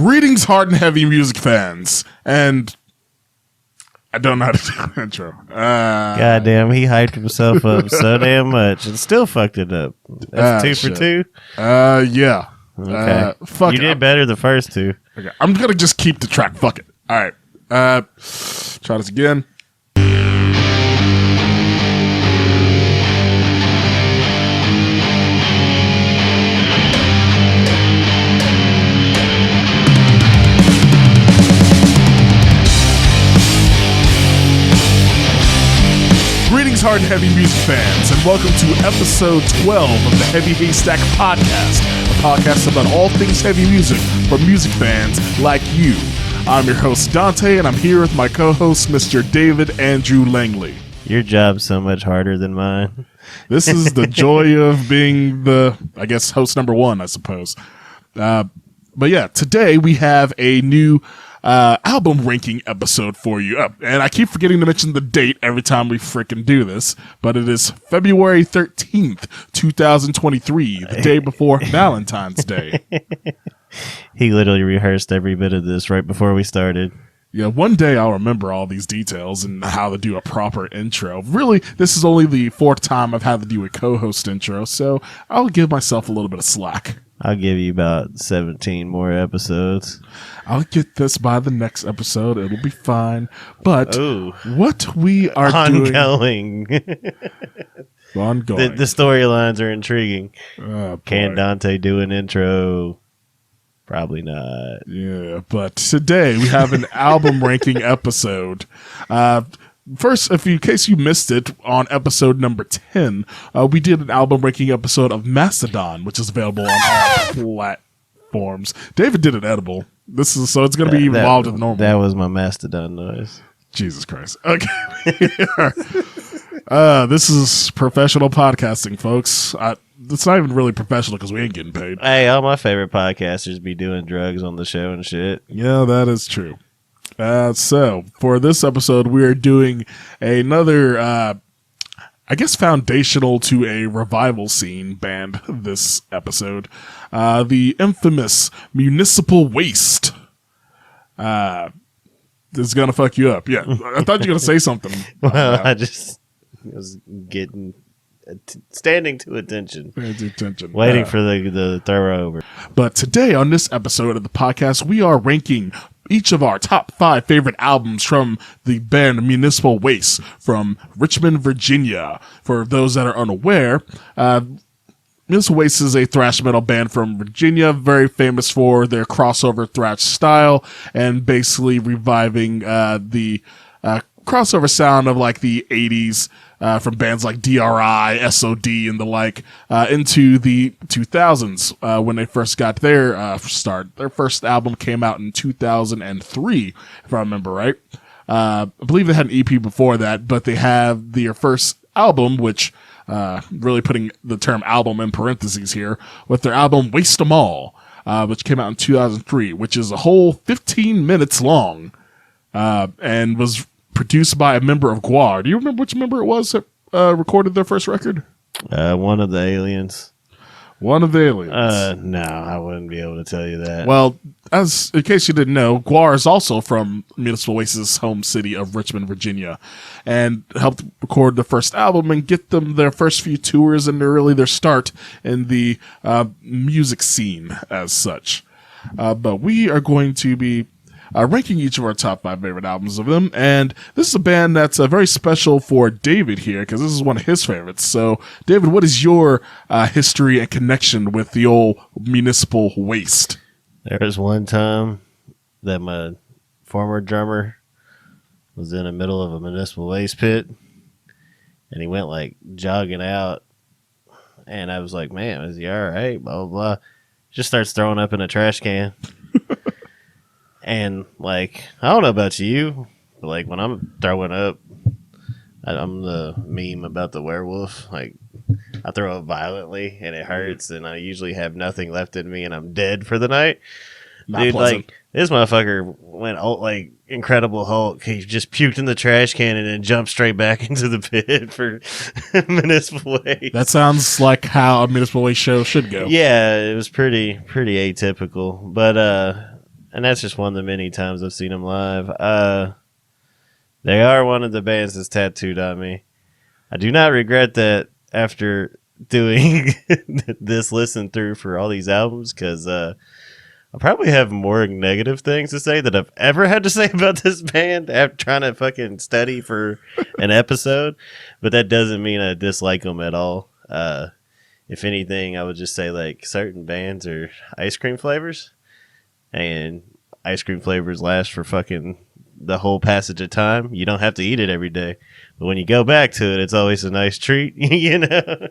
Greetings, hard and heavy music fans, and I don't know how to do an intro. Goddamn, he hyped himself up so damn much and still fucked it up. That's two for two? Yeah. Okay. Fuck you it. did better the first two. Okay. I'm gonna just keep the track. Fuck it. All right. Try this again. Greetings, hard and heavy music fans, and welcome to episode 12 of the Heavy Haystack podcast, a podcast about all things heavy music for music fans like you. I'm your host, Dante, and I'm here with my co-host, Mr. David Andrew Langley. Your job's so much harder than mine. This is the joy of being the, I guess, host number one, I suppose. But yeah, today we have a new album ranking episode for you. And I keep forgetting to mention the date every time we freaking do this, but it is February 13th, 2023, the day before Valentine's Day. He literally rehearsed every bit of this right before we started. Yeah, one day I'll remember all these details and how to do a proper intro. Really, this is only the fourth time I've had to do a co-host intro, so I'll give myself a little bit of slack. I'll give you about 17 more episodes. I'll get this by the next episode. It'll be fine. But Ooh. What we are ongoing. Ongoing. The storylines are intriguing. Oh, Can Dante do an intro? Probably not. Yeah, but today we have an album ranking episode. First, in case you missed it, on episode number 10, we did an album ranking episode of Mastodon, which is available on all platforms. David did an edible. So it's going to be evolved as normal. That was my Mastodon noise. Jesus Christ. Okay. This is professional podcasting, folks. It's not even really professional because we ain't getting paid. Hey, all my favorite podcasters be doing drugs on the show and shit. Yeah, that is true. So, for this episode, we are doing another, I guess, foundational to a revival scene band this episode. The infamous Municipal Waste. This is going to fuck you up. Yeah, I thought you were going to say something. Well, I was getting... standing to attention. Waiting for the throw over. But today on this episode of the podcast, we are ranking each of our top 5 favorite albums from the band Municipal Waste from Richmond, Virginia. For those that are unaware, Municipal Waste is a thrash metal band from Virginia, very famous for their crossover thrash style and basically reviving the crossover sound of like the 80s from bands like DRI, SOD, and the like into the 2000s when they first got their start. Their first album came out in 2003, if I remember right. I believe they had an EP before that, but they have their first album, which really putting the term album in parentheses here, with their album Waste 'Em All, which came out in 2003, which is a whole 15 minutes long and was produced by a member of GWAR. Do you remember which member it was that recorded their first record? One of the aliens. One of the aliens. No, I wouldn't be able to tell you that. Well, in case you didn't know, GWAR is also from Municipal Waste's home city of Richmond, Virginia, and helped record the first album and get them their first few tours and really their start in the music scene as such. But we are going to be ranking each of our top 5 favorite albums of them. And this is a band that's very special for David here, because this is one of his favorites. So, David, what is your history and connection with the old Municipal Waste? There was one time that my former drummer was in the middle of a municipal waste pit, and he went like jogging out, and I was like, man, is he all right? Blah, blah, blah. Just starts throwing up in a trash can. And, like, I don't know about you, but, like, when I'm throwing up, I'm the meme about the werewolf. Like, I throw up violently, and it hurts, and I usually have nothing left in me, and I'm dead for the night. Not Dude, pleasant. like, this motherfucker went, like, Incredible Hulk. He just puked in the trash can and then jumped straight back into the pit for Municipal Waste. That sounds like how a Municipal Waste show should go. Yeah, it was pretty atypical. But and that's just one of the many times I've seen them live. They are one of the bands that's tattooed on me. I do not regret that after doing this listen through for all these albums, because I probably have more negative things to say that I've ever had to say about this band after trying to fucking study for an episode. But that doesn't mean I dislike them at all. If anything, I would just say like certain bands are ice cream flavors, and ice cream flavors last for fucking the whole passage of time. You don't have to eat it every day, but when you go back to it, it's always a nice treat, you know?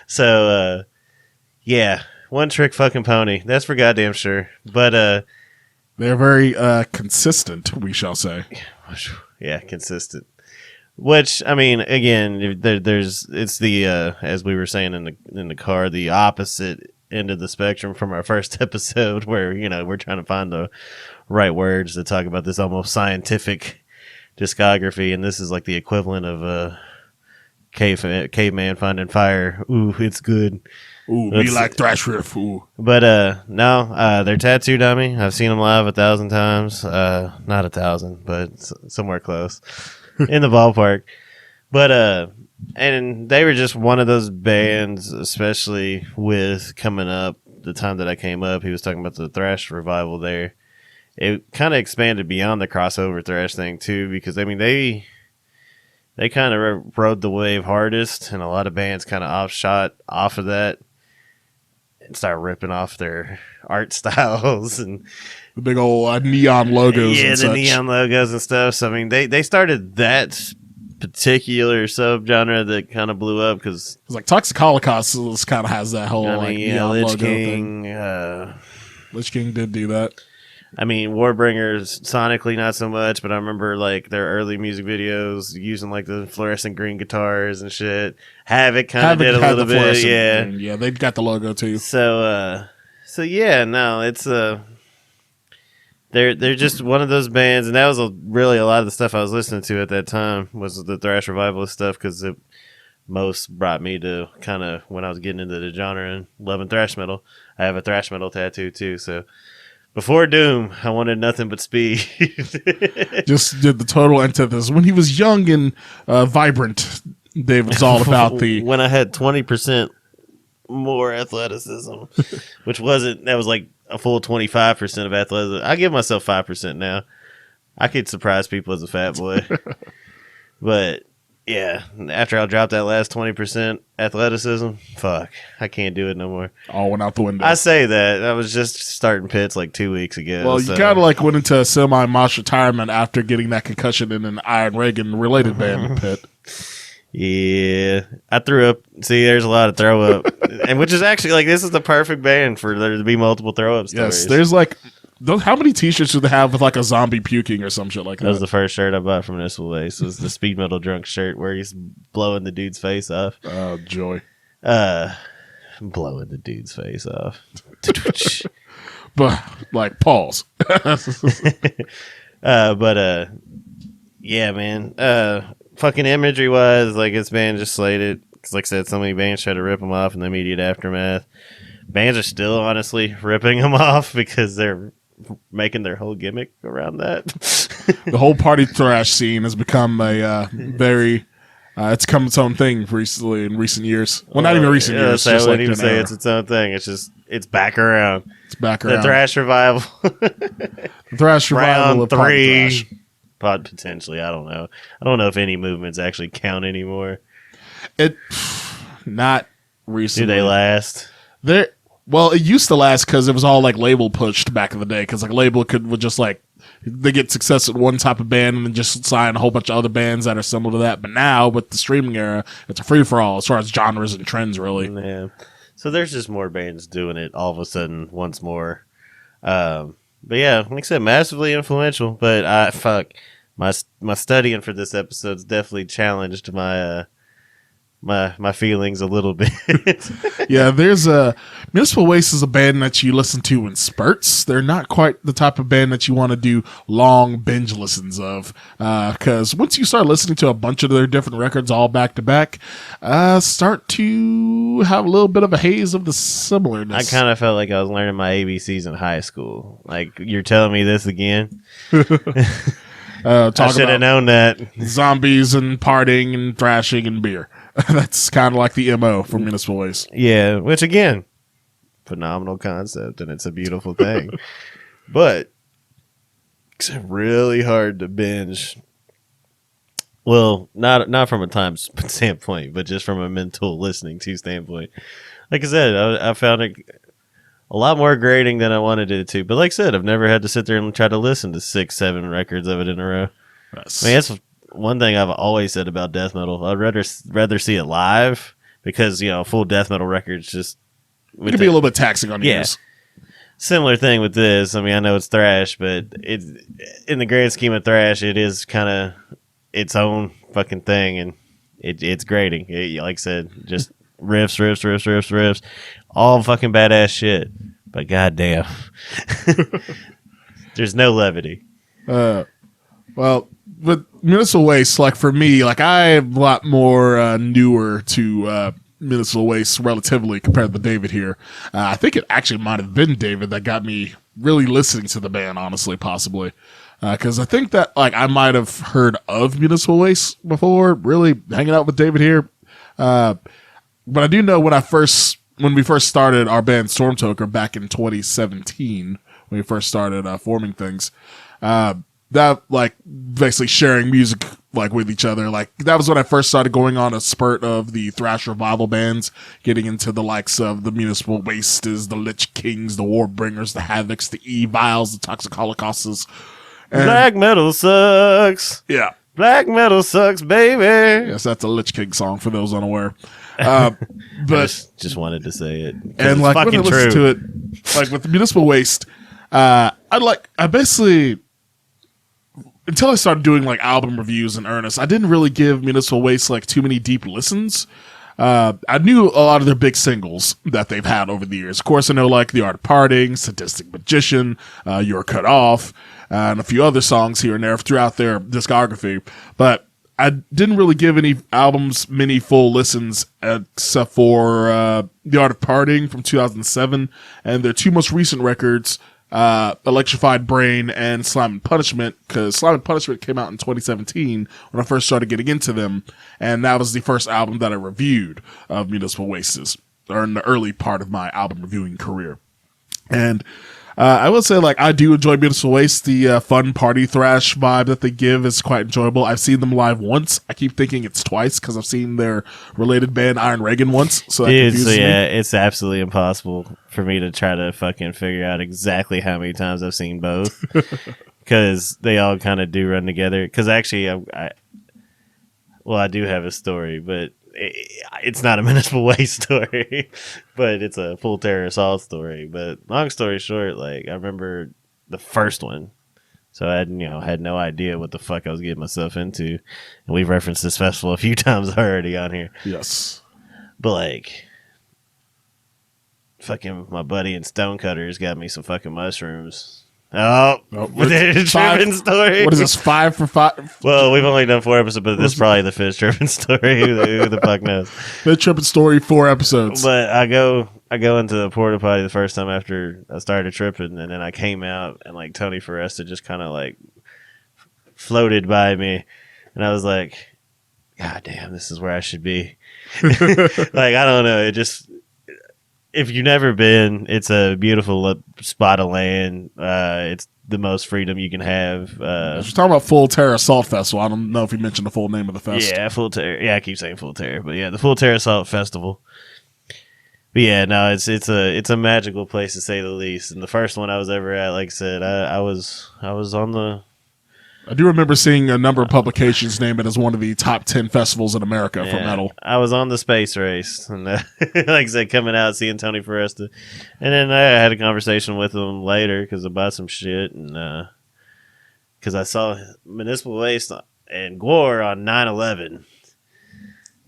So, yeah, one trick fucking pony. That's for goddamn sure. But, they're very consistent, we shall say. yeah, consistent. Which, I mean, again, it's the as we were saying in the car, the opposite end of the spectrum from our first episode, where we're trying to find the right words to talk about this almost scientific discography, and this is like the equivalent of caveman finding fire. Ooh, it's good. Ooh, we like thrash riff. Ooh, but no, they're tattooed on me. I've seen them live 1,000 times. Not 1,000, but somewhere close. In the ballpark. But and they were just one of those bands, especially with coming up the time that I came up. He was talking about the thrash revival there. It kind of expanded beyond the crossover thrash thing too, because I mean they kind of rode the wave hardest, and a lot of bands kind of offshot off of that and started ripping off their art styles and the big old neon logos. Yeah, and the such. neon logos and stuff. So I mean, they started that particular subgenre that kind of blew up because it's like Toxic Holocaust kind of has that whole neon Lich logo King. thing. Lich King did do that. I mean, Warbringers sonically not so much, but I remember like their early music videos using like the fluorescent green guitars and shit. Havoc kind of did a little bit, yeah. Yeah, they got the logo too. So yeah, no, it's They're just one of those bands, and that was really a lot of the stuff I was listening to at that time was the thrash revivalist stuff, because it most brought me to kind of when I was getting into the genre and loving thrash metal. I have a thrash metal tattoo too, so before Doom, I wanted nothing but speed. Just did the total antithesis. When he was young and vibrant, Dave was all about the... When I had 20% more athleticism, which that was like a full 25% of athleticism. I give myself 5% now. I could surprise people as a fat boy. But yeah, after I dropped that last 20% athleticism, fuck, I can't do it no more. All went out the window. I say that. I was just starting pits like 2 weeks ago. Well, you kind of like went into a semi-mosh retirement after getting that concussion in an Iron Reagan related band pit. Yeah, I threw up. See, there's a lot of throw up, and which is actually like this is the perfect band for there to be multiple throw up stories. Yes, there's like how many T-shirts do they have with like a zombie puking or some shit like that? That was the first shirt I bought from Municipal Waste. Was the Speed Metal Drunk shirt where he's blowing the dude's face off. Oh, joy! Blowing the dude's face off. But like pause. Yeah, man. Fucking imagery wise, like this band just slated. Because, like I said, so many bands try to rip them off in the immediate aftermath. Bands are still honestly ripping them off because they're making their whole gimmick around that. The whole party thrash scene has become a very. It's come its own thing recently in recent years. Well, not even recent years. I wouldn't even say it's its own thing. It's just it's back around. It's back around. The thrash revival. The thrash revival Round of 3. Pod potentially. I don't know. I don't know if any movements actually count anymore. Not recently. Do they last? Well, it used to last because it was all like label pushed back in the day. Because like label would just like they get success at one type of band and then just sign a whole bunch of other bands that are similar to that. But now with the streaming era, it's a free for all as far as genres and trends, really. Yeah. So there's just more bands doing it all of a sudden once more. But yeah, like I said, massively influential. But my studying for this episode's definitely challenged my my feelings a little bit. Yeah, there's a Municipal Waste is a band that you listen to in spurts. They're not quite the type of band that you want to do long binge listens of, because once you start listening to a bunch of their different records all back to back, start to have a little bit of a haze of the similarness. I kind of felt like I was learning my ABCs in high school. Like, you're telling me this again? I should have known that. Zombies and partying and thrashing and beer. That's kind of like the MO for Municipal Waste. Yeah, which again, phenomenal concept, and it's a beautiful thing. But it's really hard to binge. Well, not from a time standpoint, but just from a mental listening to standpoint. Like I said, I found it a lot more grating than I wanted it to. But like I said, I've never had to sit there and try to listen to 6-7 records of it in a row. Yes. I mean, that's one thing I've always said about death metal. I'd rather see it live because, full death metal records just... It can be a little bit taxing on the ears. Similar thing with this. I mean, I know it's thrash, but it's in the grand scheme of thrash, it is kind of its own fucking thing, and it's grating. Like I said, just riffs, all fucking badass shit. But goddamn, there's no levity. Well, with Municipal Waste, like for me, like I'm a lot more newer to Municipal Waste relatively compared to David here. I think it actually might have been David that got me really listening to the band, honestly, possibly. Because I think that like I might have heard of Municipal Waste before, really hanging out with David here. But I do know when we first started our band Stormtoker back in 2017, when we first started forming things, that like basically sharing music like with each other, like that was when I first started going on a spurt of the thrash revival bands, getting into the likes of the Municipal Wastes, the Lich Kings, the Warbringers, the Havocs, the Eviles, the Toxic Holocausts. Black metal sucks. Yeah. Black metal sucks, baby. Yes, that's a Lich King song for those unaware. But just wanted to say it. And like when I listen to it, like with Municipal Waste, I basically, until I started doing like album reviews in earnest, I didn't really give Municipal Waste like too many deep listens. I knew a lot of their big singles that they've had over the years. Of course, I know like The Art of Parting, Sadistic Magician, You're Cut Off, and a few other songs here and there throughout their discography. But I didn't really give any albums many full listens except for The Art of Parting from 2007 and their two most recent records, Electrified Brain and Slime and Punishment, because Slime and Punishment came out in 2017 when I first started getting into them, and that was the first album that I reviewed of Municipal Wastes, or in the early part of my album reviewing career. And I will say, like, I do enjoy Municipal Waste. The fun party thrash vibe that they give is quite enjoyable. I've seen them live once. I keep thinking it's twice because I've seen their related band Iron Reagan once. So that confuses me. It's absolutely impossible for me to try to fucking figure out exactly how many times I've seen both because they all kind of do run together. Because actually, I do have a story, but it's not a Municipal Waste story, but it's a Full Terror Assault story. But long story short, like I remember the first one, so I had no idea what the fuck I was getting myself into, and we've referenced this festival a few times already on here. Yes, but like, fucking my buddy in Stonecutters got me some fucking mushrooms. Oh, tripping story. What is this, 5 for 5? Well, we've only done 4 episodes, but this is probably the 5th tripping story. Who the fuck knows? The tripping story, 4 episodes. But I go into the porta potty the first time after I started tripping, and then I came out, and like Tony Foresta just kind of like floated by me, and I was like, God damn, this is where I should be. Like, I don't know, it just... If you've never been, it's a beautiful spot of land. It's the most freedom you can have. We're talking about Full Terror Assault Festival. I don't know if you mentioned the full name of the festival. Yeah, Full Terror. Yeah, I keep saying Full Terror, but yeah, the Full Terror Assault Festival. But yeah, no, it's a magical place to say the least. And the first one I was ever at, like I said, I was on the. I do remember seeing a number of publications name it as one of the top 10 festivals in America for metal. I was on the space race, and like I said, coming out, seeing Tony Foresta, and then I had a conversation with him later because I bought some shit, and because I saw Municipal Waste and Gore on 9/11,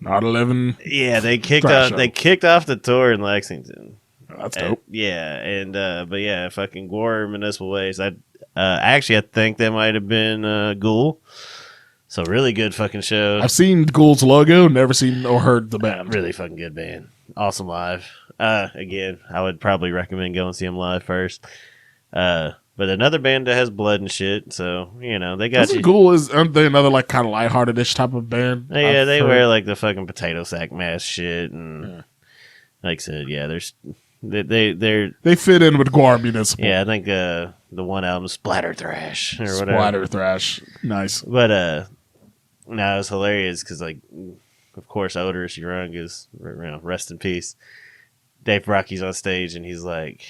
Not 11. Yeah, they kicked Thrash off. They kicked off the tour in Lexington. That's dope. But yeah, fucking Gore Municipal Waste. I think that might have been Ghoul. So really good fucking show. I've seen Ghoul's logo, never seen or heard the band. Really fucking good band. Awesome live. Again, I would probably recommend going see them live first. But another band that has blood and shit, so they got you. Ghoul aren't they another like kind of lighthearted-ish type of band? Yeah, they wear like the fucking potato sack mask shit, and like I said, there's they fit in with Guar Municipal. Yeah, I think the one album Splatter Thrash or whatever. Splatter Thrash, nice. But no, it was hilarious because like, of course, Odorous Young is rest in peace. Dave Rocky's on stage and he's like,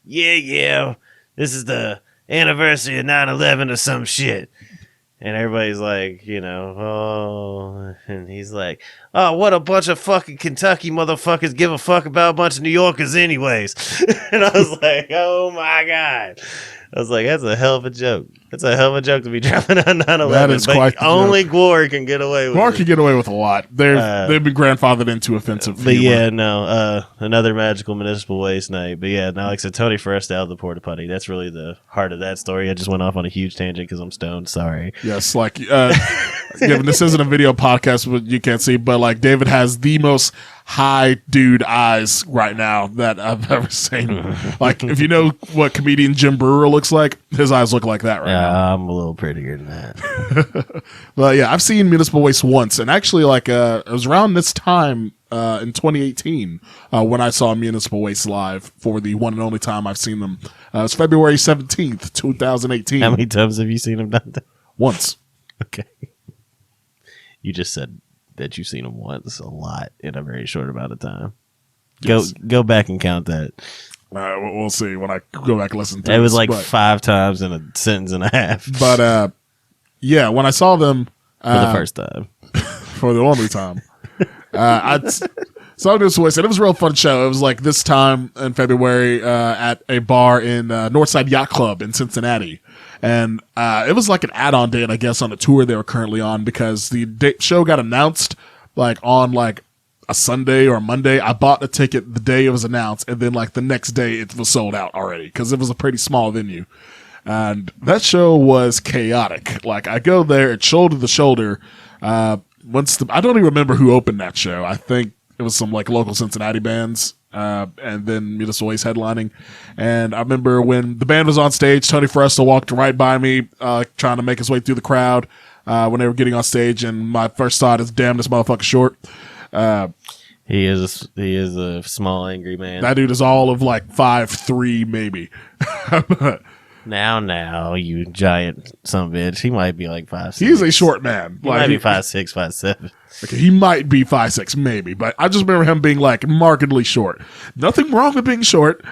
yeah, this is the anniversary of 9/11 or some shit. And everybody's like, oh, and he's like, oh, what a bunch of fucking Kentucky motherfuckers give a fuck about a bunch of New Yorkers anyways. And I was like, oh my God. I was like, that's a hell of a joke. That's a hell of a joke to be dropping on 9/11. That is quite the only joke. Glory can get away with Glory it. can get away with a lot. They've been grandfathered into offensive But humor. another magical municipal waste night. But yeah, like I said, Tony Forrest out of the porta potty. That's really the heart of that story. I just went off on a huge tangent because I'm stoned. Sorry. Yes, like, given this isn't a video podcast, but you can't see, but like David has the most high dude eyes right now that I've ever seen. Like, if you know what comedian Jim Brewer looks like, his eyes look like that right now. I'm a little prettier than that. But yeah, I've seen Municipal Waste once, and actually, like, it was around this time in 2018 when I saw Municipal Waste live for the one and only time I've seen them. It was February 17th, 2018. How many times have you seen him done that? Once. Okay. You just said that you've seen him once a lot in a very short amount of time. Yes. Go back and count that. We'll see when I go back and listen to it. It was like 5 times in a sentence and a half. But yeah, when I saw them For the first time. for the only time, I saw this voice, and it was a real fun show. It was like this time in February at a bar in Northside Yacht Club in Cincinnati. And it was like an add-on date, I guess, on a tour they were currently on because the show got announced like on like a Sunday or a Monday. I bought the ticket the day it was announced, and then like the next day it was sold out already because it was a pretty small venue. And that show was chaotic. Like, I go there, it's shoulder to shoulder. I don't even remember who opened that show. I think it was some like local Cincinnati bands. And then Municipal Waste headlining. And I remember when the band was on stage, Tony Forresta walked right by me, trying to make his way through the crowd, when they were getting on stage. And my first thought is, damn, this motherfucker's short. He is a small, angry man. That dude is all of like 5'3", maybe. Now, you giant son of a bitch. He might be like 5'6". He's a short man. He might be 5'6", 5'7". Okay, he might be 5'6", maybe, but I just remember him being like markedly short. Nothing wrong with being short,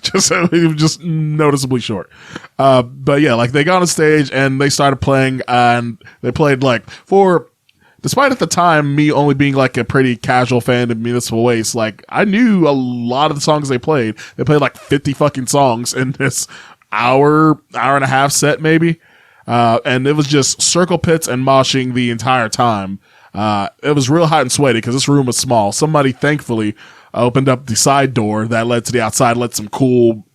just he was just noticeably short. But yeah, like they got on stage and they started playing, and they played like despite at the time me only being like a pretty casual fan of Municipal Waste, like I knew a lot of the songs they played. They played like 50 fucking songs in this hour and a half set maybe. And it was just circle pits and moshing the entire time. It was real hot and sweaty because this room was small. Somebody thankfully opened up the side door that led to the outside, let some cool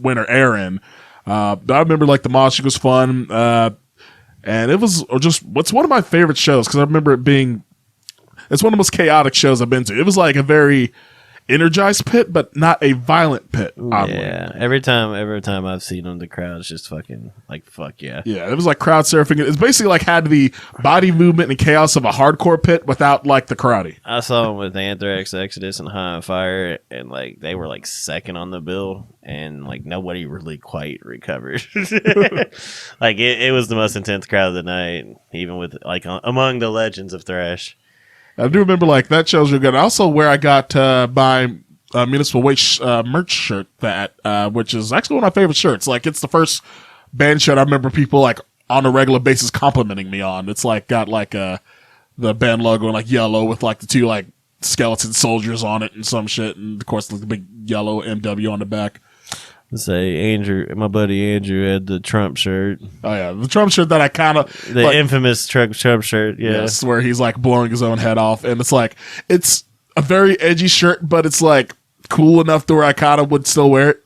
winter air in. I remember like the moshing was fun. And it was it's one of my favorite shows because I remember it's one of the most chaotic shows I've been to. It was like a very energized pit, but not a violent pit. Oddly. Yeah, every time I've seen them, the crowd's just fucking like, fuck yeah. Yeah, it was like crowd surfing. It's basically like had the body movement and chaos of a hardcore pit without like the karate. I saw them with Anthrax, Exodus, and High on Fire, and like they were like second on the bill, and like nobody really quite recovered. Like it was the most intense crowd of the night, even with like among the legends of thrash. I do remember like that show's real good. Also, where I got my Municipal Waste merch shirt, which is actually one of my favorite shirts. Like it's the first band shirt I remember people like on a regular basis complimenting me on. It's like got like the band logo in like yellow with like the two like skeleton soldiers on it and some shit, and of course like the big yellow MW on the back. Say Andrew, my buddy Andrew had the Trump shirt. Oh yeah, the Trump shirt that I kind of the infamous Trump shirt. Yeah, yes, where he's like blowing his own head off, and it's a very edgy shirt, but it's like cool enough to where I kind of would still wear it.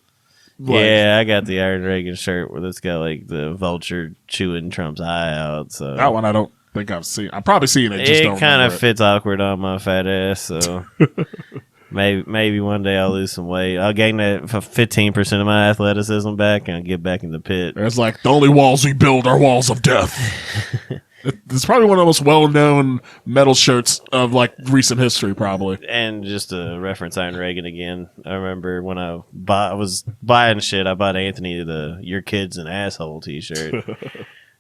Yeah, I got the Iron Reagan shirt where it's got like the vulture chewing Trump's eye out. So that one I don't think I've seen. I've probably seen it. Just it kind of fits awkward on my fat ass. So maybe one day I'll lose some weight. I'll gain that 15% of my athleticism back and I'll get back in the pit. It's like the only walls we build are walls of death. It's probably one of the most well-known metal shirts of like recent history, probably. And just to reference Iron Reagan again, I remember when I was buying shit, I bought Anthony the "Your Kid's an Asshole" T-shirt,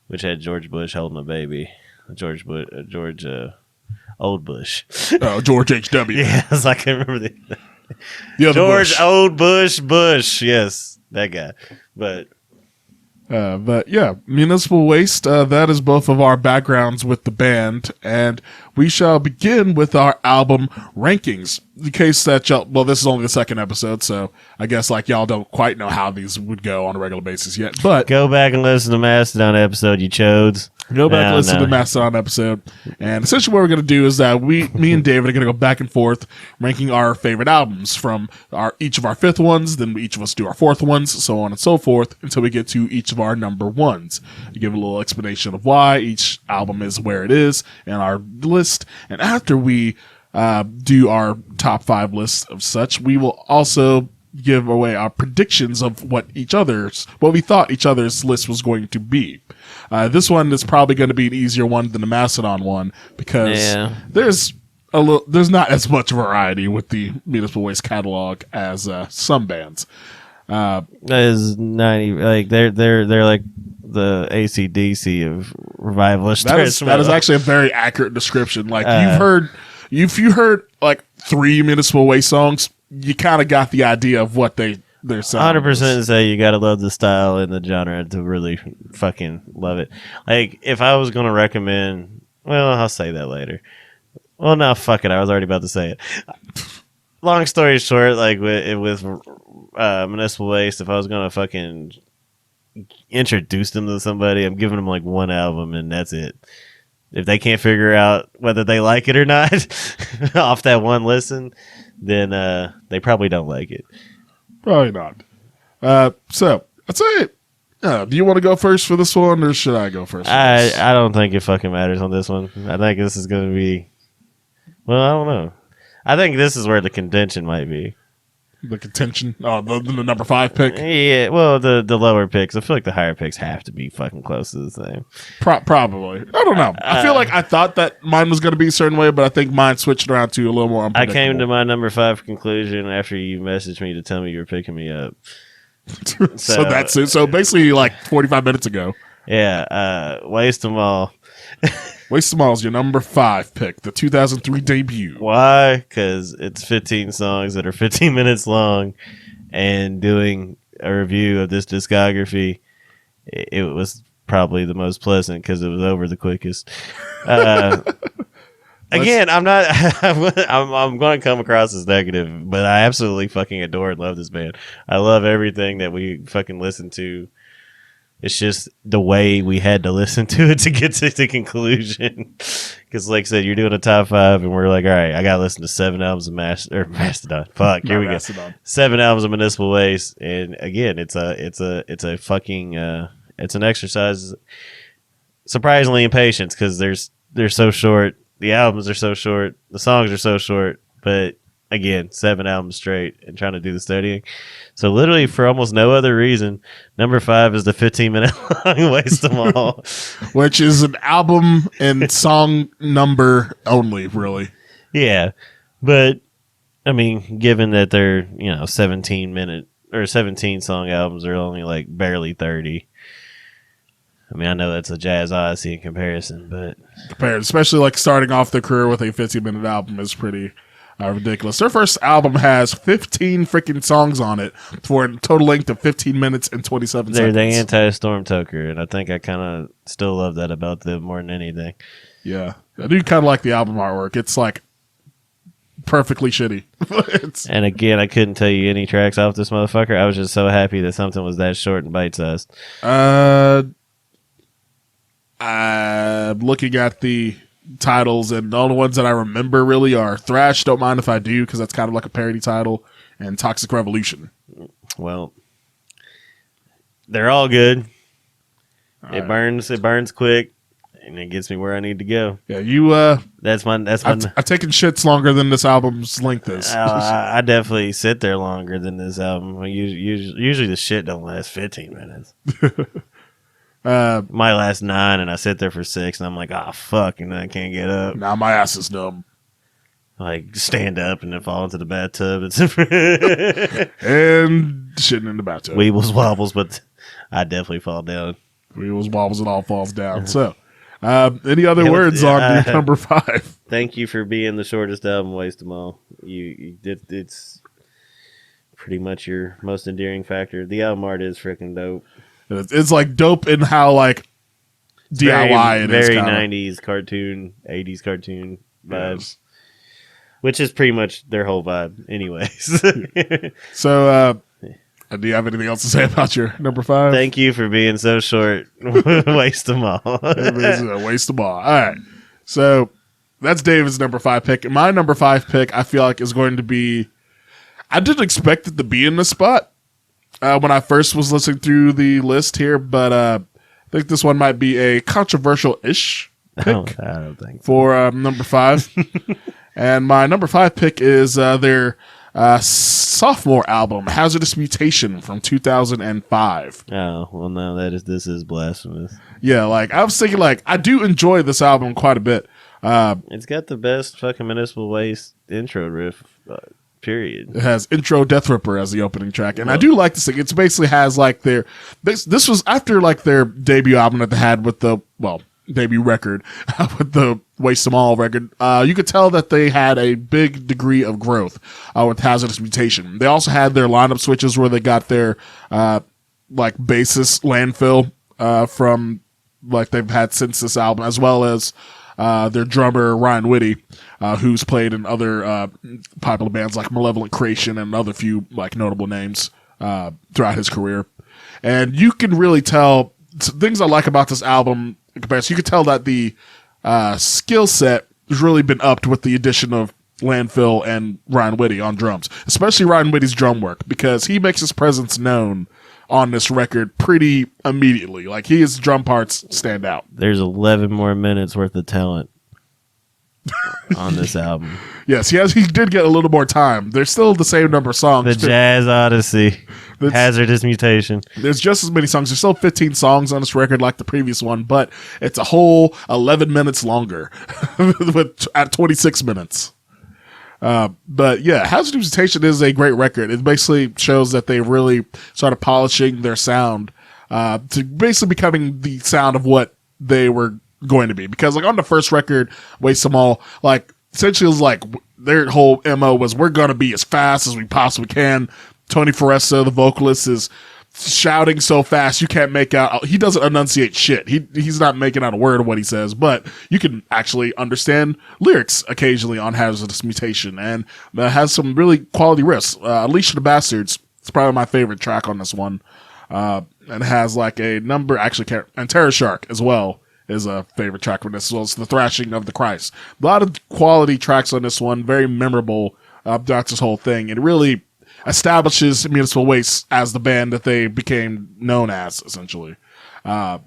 which had George Bush holding a baby, George Old Bush. Oh, George H.W. Yeah, I was like, I remember the other George Bush. Old Bush. Yes, that guy. But yeah, Municipal Waste, that is both of our backgrounds with the band, and we shall begin with our album rankings. The case that this is only the second episode, so I guess like y'all don't quite know how these would go on a regular basis yet, but go back and listen to the Mastodon episode, you chodes. Go back and listen to the Mastodon episode. And essentially what we're going to do is that me and David are going to go back and forth ranking our favorite albums from each of our fifth ones, then each of us do our fourth ones, so on and so forth, until we get to each of our number ones. We give a little explanation of why each album is where it is in our list. And after we do our top 5 lists of such, we will also give away our predictions of what we thought each other's list was going to be. This one is probably going to be an easier one than the Mastodon one because there's not as much variety with the Municipal Waste catalog as some bands. That is 90. Like they're like the AC/DC of revivalist. That is actually a very accurate description. Like if you heard like 3 Municipal Waste songs, you kind of got the idea of what they're sound 100% say you gotta love the style and the genre to really fucking love it. Like if I was gonna recommend, well, I'll say that later. Well, no, fuck it. I was already about to say it. Long story short, like with Municipal Waste, if I was gonna fucking introduce them to somebody, I'm giving them like one album and that's it. If they can't figure out whether they like it or not off that one listen, then they probably don't like it. Probably not. So I'd say, do you want to go first for this one, or should I go first? I don't think it fucking matters on this one. I think this is going to be. Well, I don't know. I think this is where the contention might be. The contention? Oh, the number 5 pick? Yeah, well, the lower picks. I feel like the higher picks have to be fucking close to the same. Probably. I don't know. I feel like I thought that mine was going to be a certain way, but I think mine switched around to a little more unpredictable. I came to my number 5 conclusion after you messaged me to tell me you were picking me up. So that's it. So basically like 45 minutes ago. Yeah, Waste Them All. Waste Them All is your number 5 pick, the 2003 debut. Why? Because it's 15 songs that are 15 minutes long, and doing a review of this discography, it was probably the most pleasant because it was over the quickest. Again, I'm not. I'm going to come across as negative, but I absolutely fucking adore and love this band. I love everything that we fucking listen to. It's just the way we had to listen to it to get to the conclusion. Because, like I said, you're doing a top 5, and we're like, all right, I got to listen to 7 albums of Mastodon. Fuck, here we go. 7 albums of Municipal Waste, and again, it's a fucking it's an exercise. Surprisingly in patience, because they're so short. The albums are so short. The songs are so short. But again, 7 albums straight and trying to do the studying. So literally for almost no other reason, number 5 is the 15-minute long Waste Them All. Which is an album and song number only, really. Yeah. But, I mean, given that they're, 17-minute or 17-song albums are only like barely 30. I mean, I know that's a Jazz Odyssey in comparison, but... Especially like starting off their career with a 15-minute album is pretty... ridiculous. Their first album has 15 freaking songs on it for a total length of 15 minutes and 27 They're seconds. the anti-Storm Tucker, and I think I kind of still love that about them more than anything. Yeah. I do kind of like the album artwork. It's like perfectly shitty. It's, And again, I couldn't tell you any tracks off this motherfucker. I was just so happy that something was that short and bite-sized. I'm looking at the titles, and the only ones that I remember really are Thrash, Don't Mind If I Do, because that's kind of like a parody title, and Toxic Revolution. Well, they're all good. All It right. burns quick, and it gets me where I need to go. Yeah, you. That's my. I've taken shits longer than this album's length is. I definitely sit there longer than this album. Usually the shit don't last 15 minutes. My last 9, and I sit there for 6, and I'm like, oh fuck, and I can't get up. Now my ass is numb. Like stand up and then fall into the bathtub. It's And shitting in the bathtub. weebles wobbles, but I definitely fall down. Wheels, wobbles, it all falls down. So, any other words on your number 5? Thank you for being the shortest album. Waste them all. You did. It's pretty much your most endearing factor. The album art is freaking dope. It's like dope in how like DIY it is. Very kinda. 90s cartoon, 80s cartoon vibes, Yes. which is pretty much their whole vibe, anyways. So, do you have anything else to say about your number 5? Thank you for being so short. Waste them all. It's a waste of ball. All right. So that's David's number 5 pick. And my number 5 pick, I feel like, is going to be. I didn't expect it to be in this spot when I first was listening through the list here, but I think this one might be a controversial-ish pick I don't think so. for number 5. And my number 5 pick is their sophomore album, Hazardous Mutation from 2005. Oh, well, no, this is blasphemous. Yeah, like I was thinking, like I do enjoy this album quite a bit. It's got the best fucking Municipal Waste intro riff, period. It has Intro Death Ripper as the opening track, and I do like this thing. It basically has like this was after like their debut album that they had with the debut record with the Waste Them All record. You could tell that they had a big degree of growth with Hazardous Mutation. They also had their lineup switches where they got their like bassist Landfill from like they've had since this album, as well as their drummer Ryan Whitty, who's played in other popular bands like Malevolent Creation and other few like notable names throughout his career. And you can really tell things I like about this album in comparison. You can tell that the skill set has really been upped with the addition of Landfill and Ryan Whitty on drums, especially Ryan Whitty's drum work, because he makes his presence known on this record pretty immediately. Like his drum parts stand out. There's 11 more minutes worth of talent on this album. Yes, he did get a little more time. There's still the same number of songs. The Jazz Odyssey, Hazardous Mutation. There's just as many songs. There's still 15 songs on this record like the previous one, but it's a whole 11 minutes longer at 26 minutes. But yeah, Hazardous Mutation is a great record. It basically shows that they really started polishing their sound to basically becoming the sound of what they were going to be. Because like on the first record, Waste Them All, like essentially it was like their whole MO was we're going to be as fast as we possibly can. Tony Foresta, the vocalist, is shouting so fast you can't make out. He doesn't enunciate shit. He's not making out a word of what he says, but you can actually understand lyrics occasionally on Hazardous Mutation, and has some really quality riffs. Unleash the Bastards, it's probably my favorite track on this one, and has like a number and Terror Shark as well is a favorite track from this, as well as The Thrashing of the Christ. A lot of quality tracks on this one, very memorable throughout this whole thing. It really establishes Municipal Waste as the band that they became known as, essentially.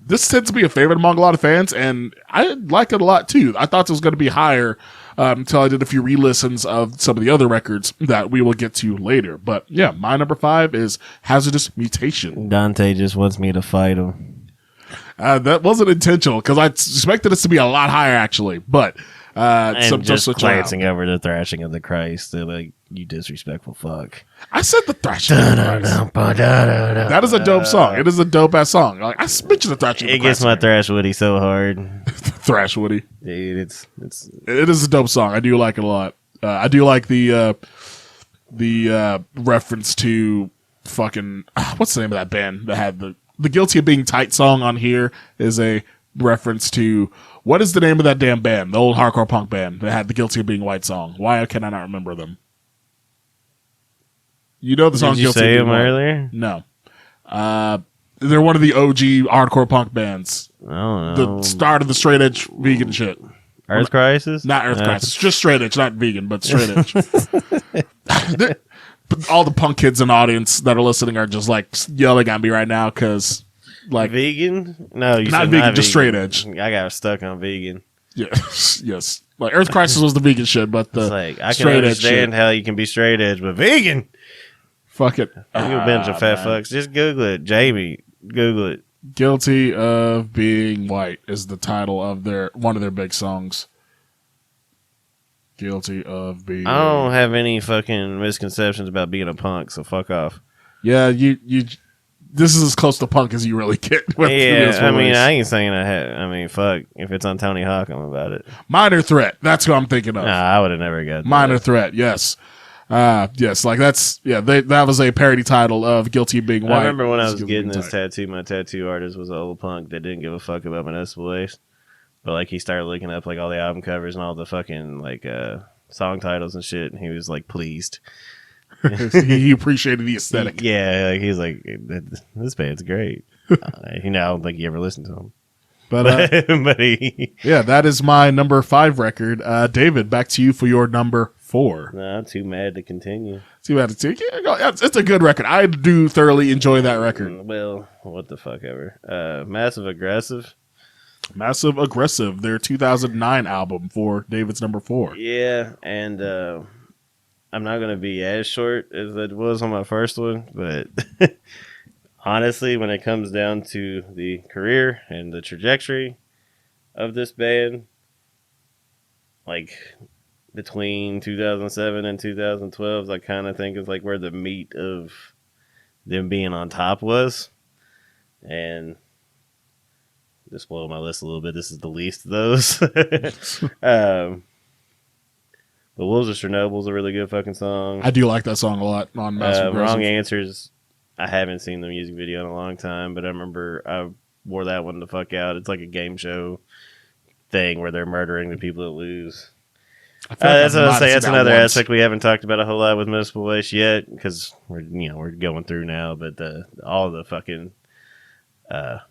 This tends to be a favorite among a lot of fans, and I like it a lot too. I thought it was going to be higher until I did a few re-listens of some of the other records that we will get to later. But yeah, my number 5 is Hazardous Mutation. Dante just wants me to fight him. That wasn't intentional, because I expected this to be a lot higher, actually. But and just glancing over the Thrashing of the Christ, they're like, you disrespectful fuck. I said The Thrashing of the Christ. That is a dope song. It is a dope-ass song. Like, I mentioned The Thrashing of the Christ. It gets my Thrash Woody so hard. Thrash Woody. Dude, It is a dope song. I do like it a lot. I do like the reference to fucking what's the name of that band that had the Guilty of Being Tight song on here is a reference to what is the name of that damn band, the old hardcore punk band that had the "Guilty of Being White" song. Why can I not remember them? You know the song Did you "Guilty say of Being them White"? earlier? No. They're one of the OG hardcore punk bands. I don't know. The start of the straight edge vegan shit. Earth Crisis? Not Earth Crisis, just straight edge, not vegan, but straight edge. But all the punk kids in the audience that are listening are just like yelling at me right now because, like, Vegan? No, you not said vegan, not just straight edge. I got stuck on vegan. Yes, yes. Like Earth Crisis was the vegan shit, but the It's like, I can straight edge shit. understand how you can be straight edge, but vegan? Fuck it. You a bunch of fat man. fucks. Just Google it. Jamie, Google it. Guilty of Being White is the title of one of their big songs. Guilty of Being. I don't have any fucking misconceptions about being a punk, so fuck off. Yeah, you. This is as close to punk as you really get. With Yeah, I mean, Ways. I ain't saying I mean, fuck. If it's on Tony Hawk, I'm about it. Minor Threat. That's who I'm thinking of. Nah, I would have never got that. Minor Threat. Yes. Yes. Like that's that was a parody title of Guilty of Being White. I remember when I was Guilty of getting Being this White. tattoo, my tattoo artist was an old punk that didn't give a fuck about Municipal Waste. But like he started looking up like all the album covers and all the fucking like song titles and shit, and he was like pleased. He appreciated the aesthetic. Yeah, like, he's like, this band's great. I don't think you ever listened to him. But But he, yeah, that is my number 5 record. David, back to you for your number 4. I'm too mad to continue. See what it's a good record. I do thoroughly enjoy that record. Well, what the fuck ever. Massive Aggressive. Massive Aggressive, their 2009 album for David's number 4. Yeah, and I'm not going to be as short as it was on my first one, but honestly, when it comes down to the career and the trajectory of this band, like between 2007 and 2012, I kind of think is like where the meat of them being on top was. And to spoil my list a little bit, this is the least of those. The Wolves of Chernobyl is a really good fucking song. I do like that song a lot on Massive Aggressive. Wrong Answers. I haven't seen the music video in a long time, but I remember I wore that one the fuck out. It's like a game show thing where they're murdering the people that lose. I feel like That's I've what I not say. seen That's that another once. aspect we haven't talked about a whole lot with Municipal Waste yet, because we're going through now. But all the fucking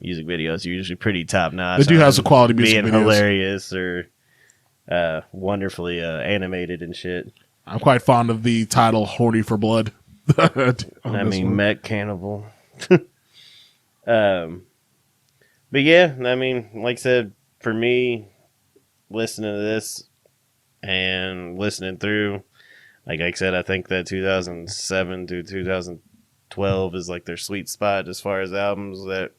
music videos are usually pretty top notch. They do have some quality music being videos. hilarious or wonderfully animated and shit. I'm quite fond of the title "Horny for Blood." I mean, Mech Cannibal. But yeah, I mean, like I said, for me, listening to this and listening through, like I said, I think that 2007 to 2012 is like their sweet spot as far as albums that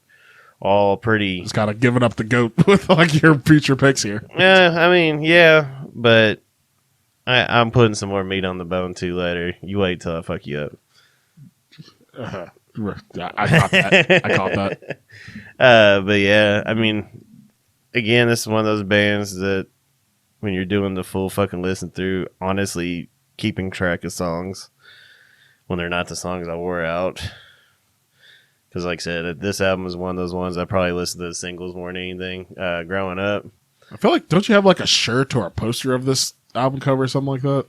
all pretty. Just kind of giving up the goat with like your future picks here. Yeah, I mean, yeah, but I'm putting some more meat on the bone too later. You wait till I fuck you up. I caught that. I caught that. But yeah, I mean, again, this is one of those bands that when you're doing the full fucking listen through, honestly, keeping track of songs when they're not the songs I wore out. Because like I said, this album is one of those ones I probably listened to the singles more than anything growing up. I feel like, don't you have like a shirt or a poster of this album cover or something like that?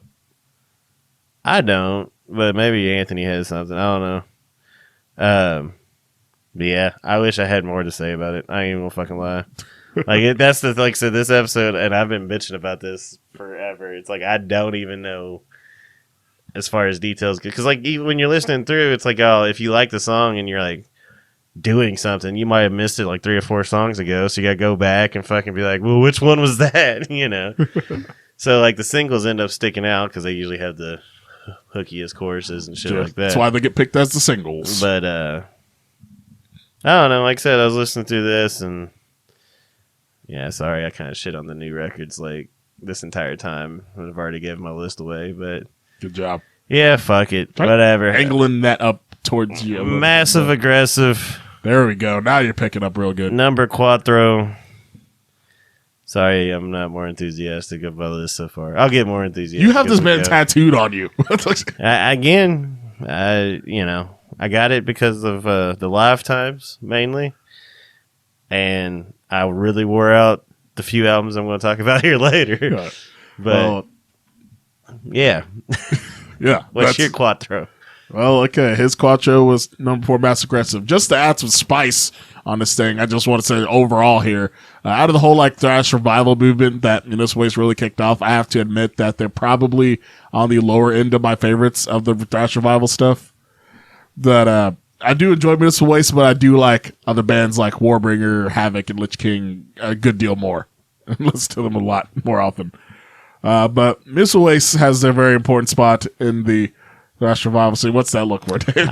I don't, but maybe Anthony has something. I don't know. But yeah, I wish I had more to say about it. I ain't even gonna fucking lie. That's the like I said, this episode, and I've been bitching about this forever. It's like I don't even know as far as details, because like even when you're listening through, it's like, oh, if you like the song and you're like doing something, you might have missed it like 3 or 4 songs ago, so you gotta go back and fucking be like, well, which one was that? You know. So like the singles end up sticking out because they usually have the hookiest choruses and shit like that. That's why they get picked as the singles. But I don't know. Like I said, I was listening through this, and yeah, sorry, I kind of shit on the new records like this entire time. I've already given my list away, but Good job. yeah, fuck it, whatever. Angling that up towards you. Massive Aggressive. There we go. Now you're picking up real good. Number Cuatro. Sorry, I'm not more enthusiastic about this so far. I'll get more enthusiastic. You have this as we man go. tattooed on you. I got it because of the lifetimes mainly, and I really wore out the few albums I'm going to talk about here later. Yeah. But yeah. Yeah. What's your Quattro? Well, okay. His Quattro was number 4, Mass Aggressive. Just to add some spice on this thing, I just want to say overall here, out of the whole like thrash revival movement that Municipal Waste really kicked off, I have to admit that they're probably on the lower end of my favorites of the thrash revival stuff. That I do enjoy Municipal Waste, but I do like other bands like Warbringer, Havoc, and Lich King a good deal more. I listen to them a lot more often. But Municipal Waste has their very important spot in the thrash revival scene. What's that look for, Dave?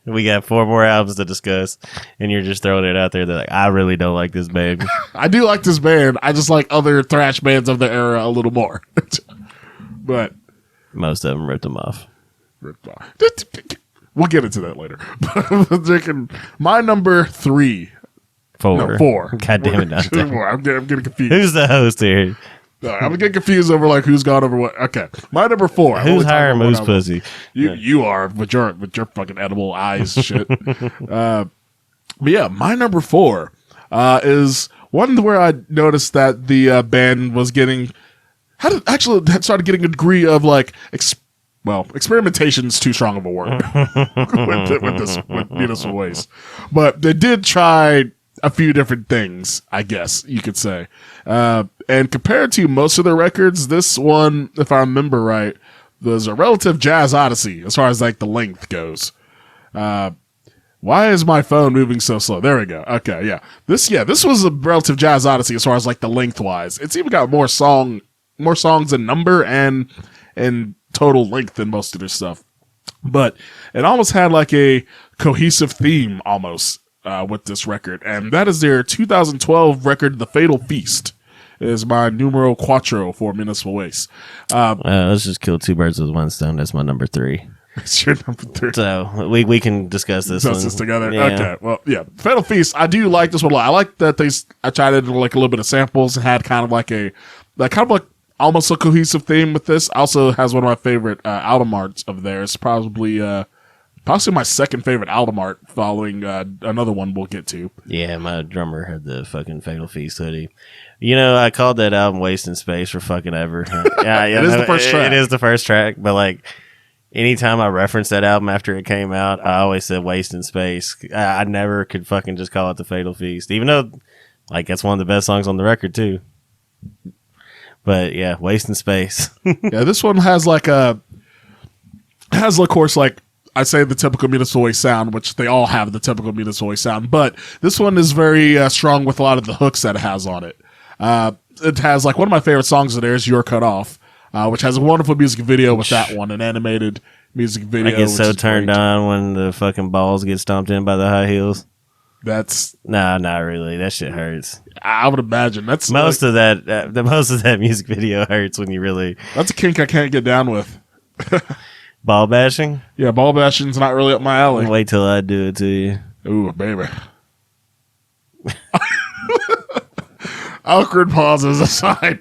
We got 4 more albums to discuss, and you're just throwing it out there. They're like, I really don't like this band. I do like this band. I just like other thrash bands of the era a little more. But most of them ripped them off. We'll get into that later. My number 3. 4. No, 4. God damn it, Dante. 4. I'm getting confused. Who's the host here? I'm getting confused over like who's gone over what. Okay, my number 4. Who's hiring Moose Pussy? You are with your fucking edible eyes shit. But yeah, my number 4 is one where I noticed that the band was getting started getting a degree of like experimentation is too strong of a word with Municipal Waste, but they did try a few different things, I guess you could say. And compared to most of their records, this one, if I remember right, was a relative jazz odyssey as far as like the length goes. Why is my phone moving so slow? There we go. Okay, yeah. This was a relative jazz odyssey as far as like the length wise. It's even got more songs in number and total length than most of their stuff. But it almost had like a cohesive theme almost with this record. And that is their 2012 record, The Fatal Feast. Is my numero 4 for Municipal Waste. Let's just kill 2 birds with 1 stone. That's my number 3. It's your number 3. So we can discuss this together. Yeah. Okay. Well, yeah. Fatal Feast. I do like this one a lot. I like that I tried to do like a little bit of samples and had kind of like almost a cohesive theme with this. Also has one of my favorite album arts of theirs. Possibly my second favorite album art following another one we'll get to. Yeah, my drummer had the fucking Fatal Feast hoodie. You know, I called that album Wasting Space for fucking ever. Yeah, It is the first track. It is the first track, but like anytime I referenced that album after it came out, I always said Wasting Space. I never could fucking just call it the Fatal Feast, even though like that's one of the best songs on the record too. But yeah, Wasting Space. Yeah, this one has of course, like I say the typical Municipal Waste sound, which they all have the typical Municipal Waste sound, but this one is very strong with a lot of the hooks that it has on it. It has like one of my favorite songs of theirs, You're Cut Off, which has a wonderful music video with that one, an animated music video. I get so turned on when the fucking balls get stomped in by the high heels. That's nah, not really. That shit hurts. I would imagine that's most of that music video hurts when you really. That's a kink I can't get down with. Ball bashing? Yeah, ball bashing's not really up my alley. Wait till I do it to you. Ooh, baby. Awkward pauses aside.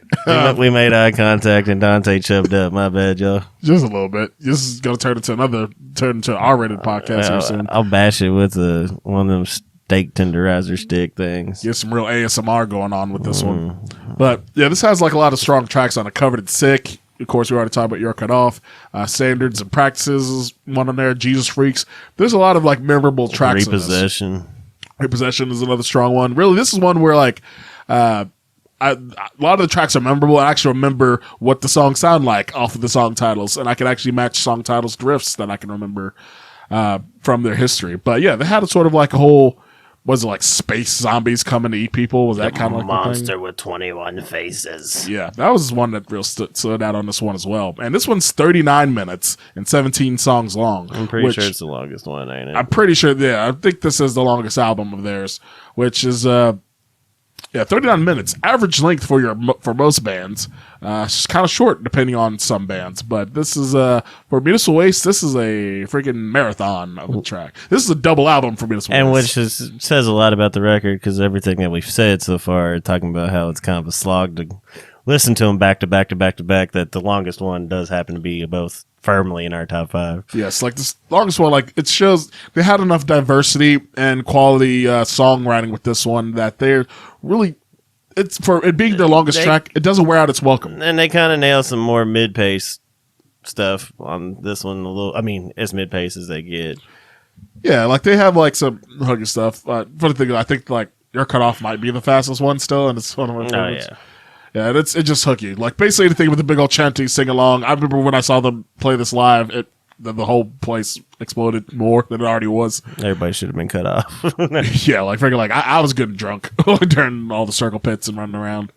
We made eye contact and Dante chubbed up. My bad, y'all. Just a little bit. This is going to turn into an R-rated podcast here soon. I'll bash it with one of them steak tenderizer stick things. Get some real ASMR going on with this one. But yeah, this has like a lot of strong tracks on it. Covered in Sick. Of course, we already talked about You're Cut Off. Standards and Practices is one on there. Jesus Freaks. There's a lot of like memorable tracks. Repossession. Repossession is another strong one. Really, this is one where like a lot of the tracks are memorable. I actually remember what the songs sound like off of the song titles, and I can actually match song titles to riffs that I can remember from their history. But yeah, they had a sort of like a whole. Was it like space zombies coming to eat people? Was that kind of like monster with 21 faces? Yeah, that was one that real stood out on this one as well. And this one's 39 minutes and 17 songs long. I'm pretty sure it's the longest one, ain't it? I'm pretty sure. Yeah, I think this is the longest album of theirs, which is 39 minutes. Average length for most bands. It's kind of short depending on some bands, but this is for Municipal Waste. This is a freaking marathon of a track. This is a double album for Municipal Waste, which says a lot about the record because everything that we've said so far, talking about how it's kind of a slog to listen to them back to back to back to back. That the longest one does happen to be both firmly in our top 5. Yes, like this longest one, like it shows they had enough diversity and quality songwriting with this one that they're really, it's for it being their longest track, it doesn't wear out its welcome. And they kind of nail some more mid-pace stuff on this one a little. I mean, as mid-pace as they get. Yeah, like they have like some hooky stuff. Funny thing, I think like Your Cut Off might be the fastest one still, and it's one of my favorites. Oh, yeah. Yeah, it's just hooky. Like basically anything with a big old chanty sing along. I remember when I saw them play this live, the whole place exploded more than it already was. Everybody should have been cut off. Yeah, like freaking like I was getting drunk during all the circle pits and running around.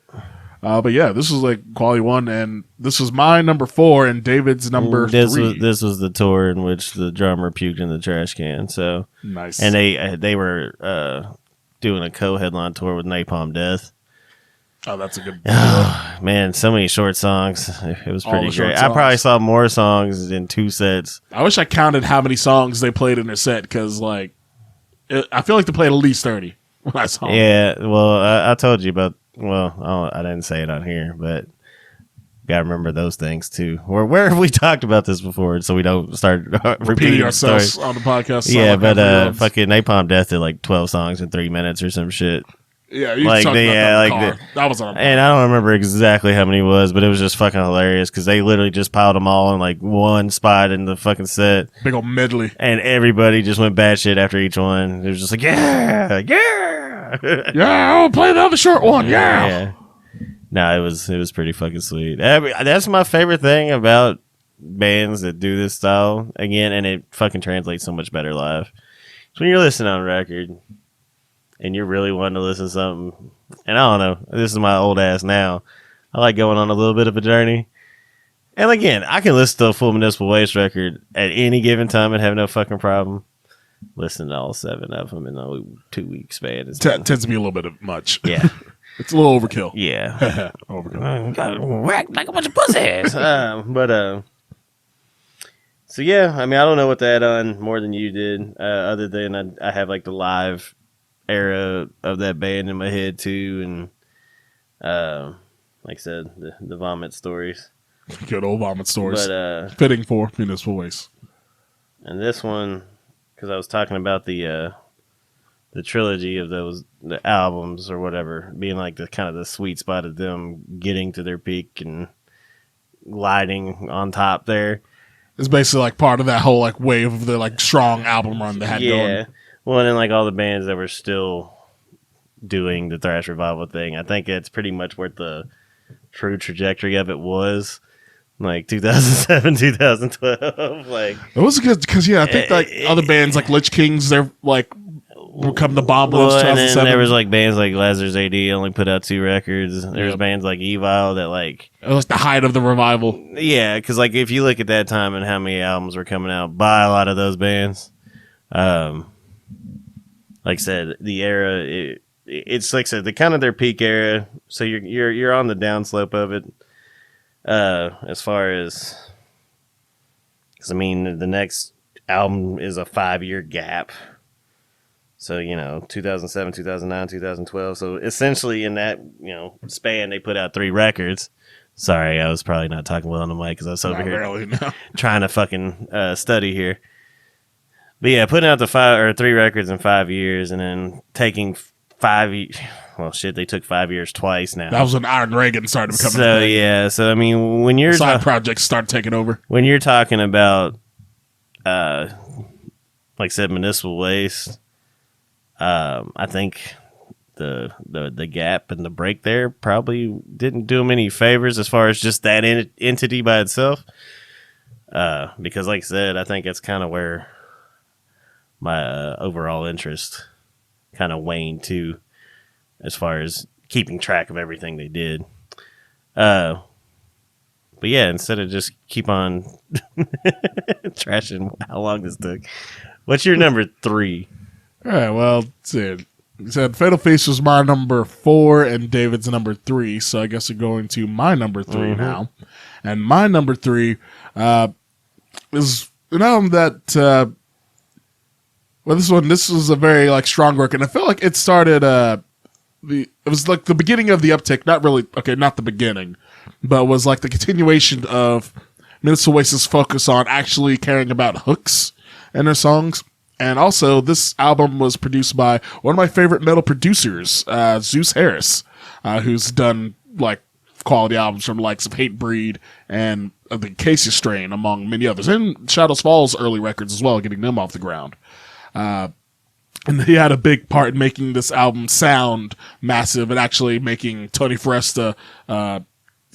But yeah, this was like quality one, and this was my number 4 and David's number 3. This was the tour in which the drummer puked in the trash can. So nice, and they were doing a co-headline tour with Napalm Death. Oh, that's a good. Man, so many short songs. It was pretty great. Songs. I probably saw more songs in 2 sets. I wish I counted how many songs they played in their set because, like, I feel like they played at least 30 when I saw them. Yeah, well, I told you about. Well, I didn't say it on here, but gotta remember those things too. Where have we talked about this before? So we don't start repeating ourselves on the podcast. Yeah, but fucking Napalm Death did like 12 songs in 3 minutes or some shit. Yeah, you like, talked about that that was on. And I don't remember exactly how many it was, but it was just fucking hilarious because they literally just piled them all in like one spot in the fucking set. Big old medley. And everybody just went batshit after each one. It was just like, yeah. Yeah, I'll play the other short one. Yeah. No, it was pretty fucking sweet. That's my favorite thing about bands that do this style again, and it fucking translates so much better live. So when you're listening on record and you're really wanting to listen to something, and I don't know, this is my old ass now. I like going on a little bit of a journey. And again, I can listen to a full Municipal Waste record at any given time and have no fucking problem. Listen to all 7 of them in a 2-week span. Tends to be a little bit much. Yeah. It's a little overkill. Yeah. Overkill. Whack like a bunch of pussies. So yeah, I mean, I don't know what to add on more than you did, other than I have like the live era of that band in my head too, and like I said, the vomit stories. Good old vomit stories. But fitting for Municipal Waste. And this one, because I was talking about the trilogy of the albums or whatever being like the kind of the sweet spot of them getting to their peak and gliding on top there. It's basically like part of that whole like wave of the like strong album run they had going. Yeah. Well, and then like all the bands that were still doing the thrash revival thing, I think it's pretty much where the true trajectory of it was. Like 2007, 2012. Like it was good because I think like other bands like Lich Kings, they're like become the bomb. Well, and then there was like bands like Lazarus AD only put out 2 records. There's bands like Evil that like it was the height of the revival. Yeah, because like if you look at that time and how many albums were coming out by a lot of those bands, like I said, the era it's like I said, the kind of their peak era. So you're on the downslope of it. As far as, because I mean, the next album is a 5-year gap. So, 2007, 2009, 2012. So essentially in that, span, they put out 3 records. Sorry, I was probably not talking well on the mic because I was over here trying to fucking study here. But yeah, putting out 3 records in 5 years and then taking 5 years. Well, shit, they took 5 years twice now. That was when Iron Reagan started becoming a thing. Yeah, so I mean, when you're side projects start taking over. When you're talking about, like I said, Municipal Waste, I think the gap and the break there probably didn't do them any favors as far as just that entity by itself. Because, like I said, I think that's kind of where my overall interest kind of waned too, as far as keeping track of everything they did. But yeah, instead of just keep on trashing how long this took, what's your number 3? All right, well, you said Fatal Face was my number 4 and David's number 3, so I guess we're going to my number 3 now. And my number 3 is an album that, this was a very like strong work, and I feel like it started it was like the beginning of the uptick, not the beginning, but was like the continuation of Municipal Waste's focus on actually caring about hooks in their songs. And also, this album was produced by one of my favorite metal producers, Zeus Harris, who's done like quality albums from the likes of Hate Breed and the Casey Strain, among many others, and Shadows Falls early records as well, getting them off the ground. And he had a big part in making this album sound massive and actually making Tony Foresta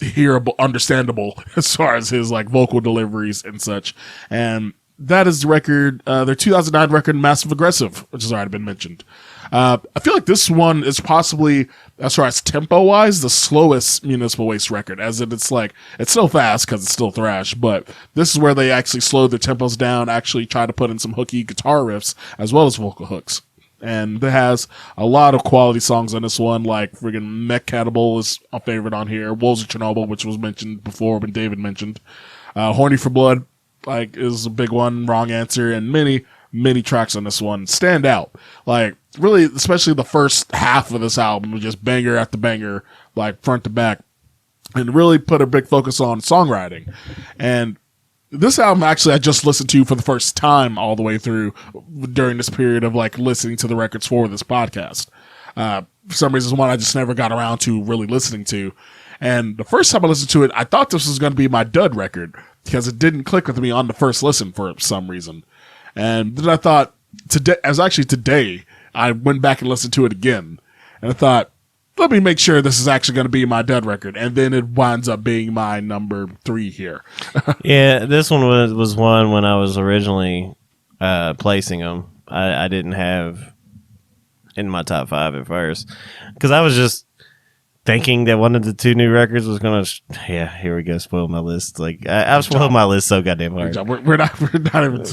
hearable, understandable as far as his like vocal deliveries and such. And that is the record, their 2009 record, Massive Aggressive, which has already been mentioned. I feel like this one is possibly, as far as tempo-wise, the slowest Municipal Waste record, as in it's still fast because it's still thrash, but this is where they actually slow their tempos down, actually try to put in some hooky guitar riffs, as well as vocal hooks. And it has a lot of quality songs on this one, like friggin' Mech Cannibal is a favorite on here, Wolves of Chernobyl, which was mentioned before when David mentioned, Horny for Blood, like, is a big one, Wrong Answer, and many tracks on this one stand out. Like, really, especially the first half of this album was just banger after banger, like, front to back, and really put a big focus on songwriting. And this album, actually, I just listened to for the first time all the way through during this period of, like, listening to the records for this podcast. For some reason, one I just never got around to really listening to. And the first time I listened to it, I thought this was going to be my dud record, because it didn't click with me on the first listen for some reason. And then I thought, today, I went back and listened to it again. And I thought, let me make sure this is actually going to be my dud record. And then it winds up being my number 3 here. Yeah, this one was one when I was originally placing them. I didn't have in my top 5 at first. Because I was just thinking that one of the 2 new records was going to, here we go, spoil my list. Like, I've spoiled my list so goddamn hard. We're not even.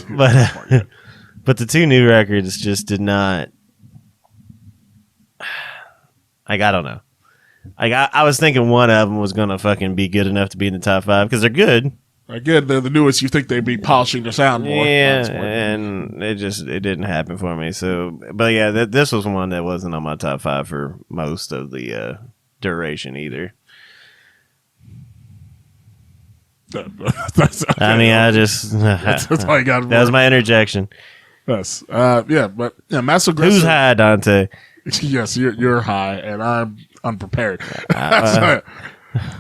But the 2 new records just did not. Like, I don't know. Like, I was thinking one of them was going to fucking be good enough to be in the top 5 because they're good. Again, they're the newest. You think they'd be polishing their sound more. Yeah, and it didn't happen for me. So, but yeah, this was one that wasn't on my top 5 for most of the duration either. That's okay. I mean, I just that's all you got. That was my interjection. Yes, but Massive Aggressive. Who's high, Dante? Yes, you're high, and I'm unprepared.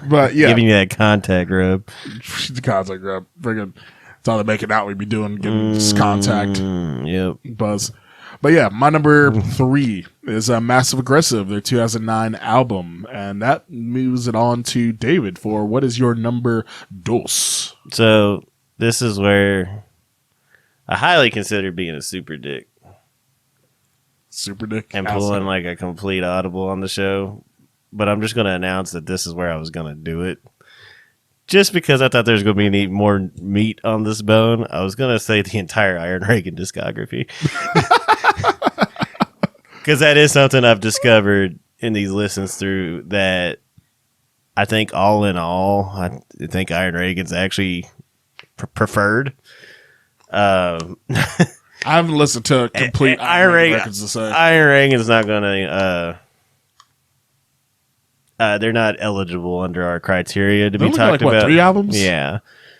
But yeah, giving you that contact rub. The contact rub, friggin', it's all the making out we'd be doing, getting this contact. Yep, buzz. But yeah, my number 3 is Massive Aggressive, their 2009 album. And that moves it on to David for what is your number 2? So this is where I highly consider being a super dick. Super dick? And pulling like a complete audible on the show. But I'm just going to announce that this is where I was going to do it. Just because I thought there was going to be more meat on this bone, I was going to say the entire Iron Reagan discography. Because that is something I've discovered in these listens through that I think all in all, I think Iron Reagan's actually preferred. I haven't listened to complete Iron Reagan records to say. Iron Reagan's not going to... they're not eligible under our criteria to be talked about. 3 albums? Yeah.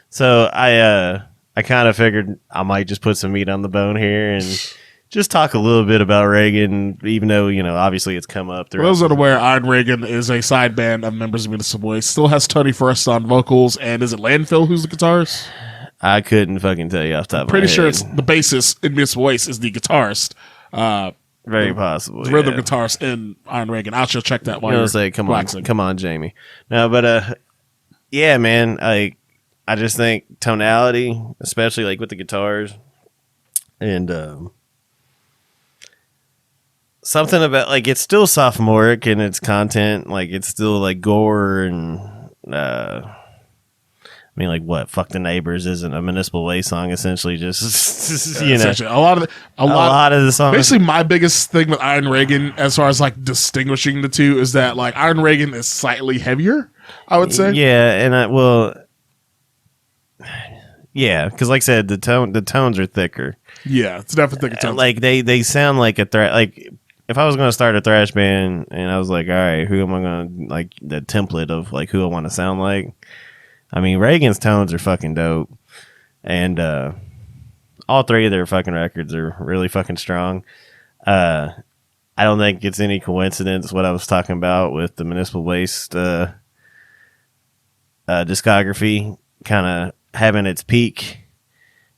So I kind of figured I might just put some meat on the bone here and just talk a little bit about Reagan, even though, obviously it's come up. For those unaware, Iron Reagan is a side band of members of Municipal Waste. Still has Tony Forrest on vocals, and is it Landfill who's the guitarist? I couldn't fucking tell you off the top of my head. Pretty sure it's the bassist in Municipal Waste is the guitarist. Very possible. The rhythm guitarist in Iron Reagan. I'll just check that while you're say, come on, Jamie. No, but yeah, man. I just think tonality, especially like with the guitars, and something about like it's still sophomoric in its content. Like it's still like gore and I mean, like what? Fuck the Neighbors isn't a Municipal Waste song. Essentially, just essentially. a lot of the songs. Basically, my biggest thing with Iron Reagan, as far as like distinguishing the two, is that like Iron Reagan is slightly heavier. I would say. Yeah, and yeah, because like I said, the tones are thicker. Yeah, it's definitely thicker tones. Like they sound like a thrash. Like if I was going to start a thrash band, and I was like, all right, who am I going to like the template of like who I want to sound like? I mean, Reagan's tones are fucking dope. And all three of their fucking records are really fucking strong. I don't think it's any coincidence what I was talking about with the Municipal Waste discography kind of having its peak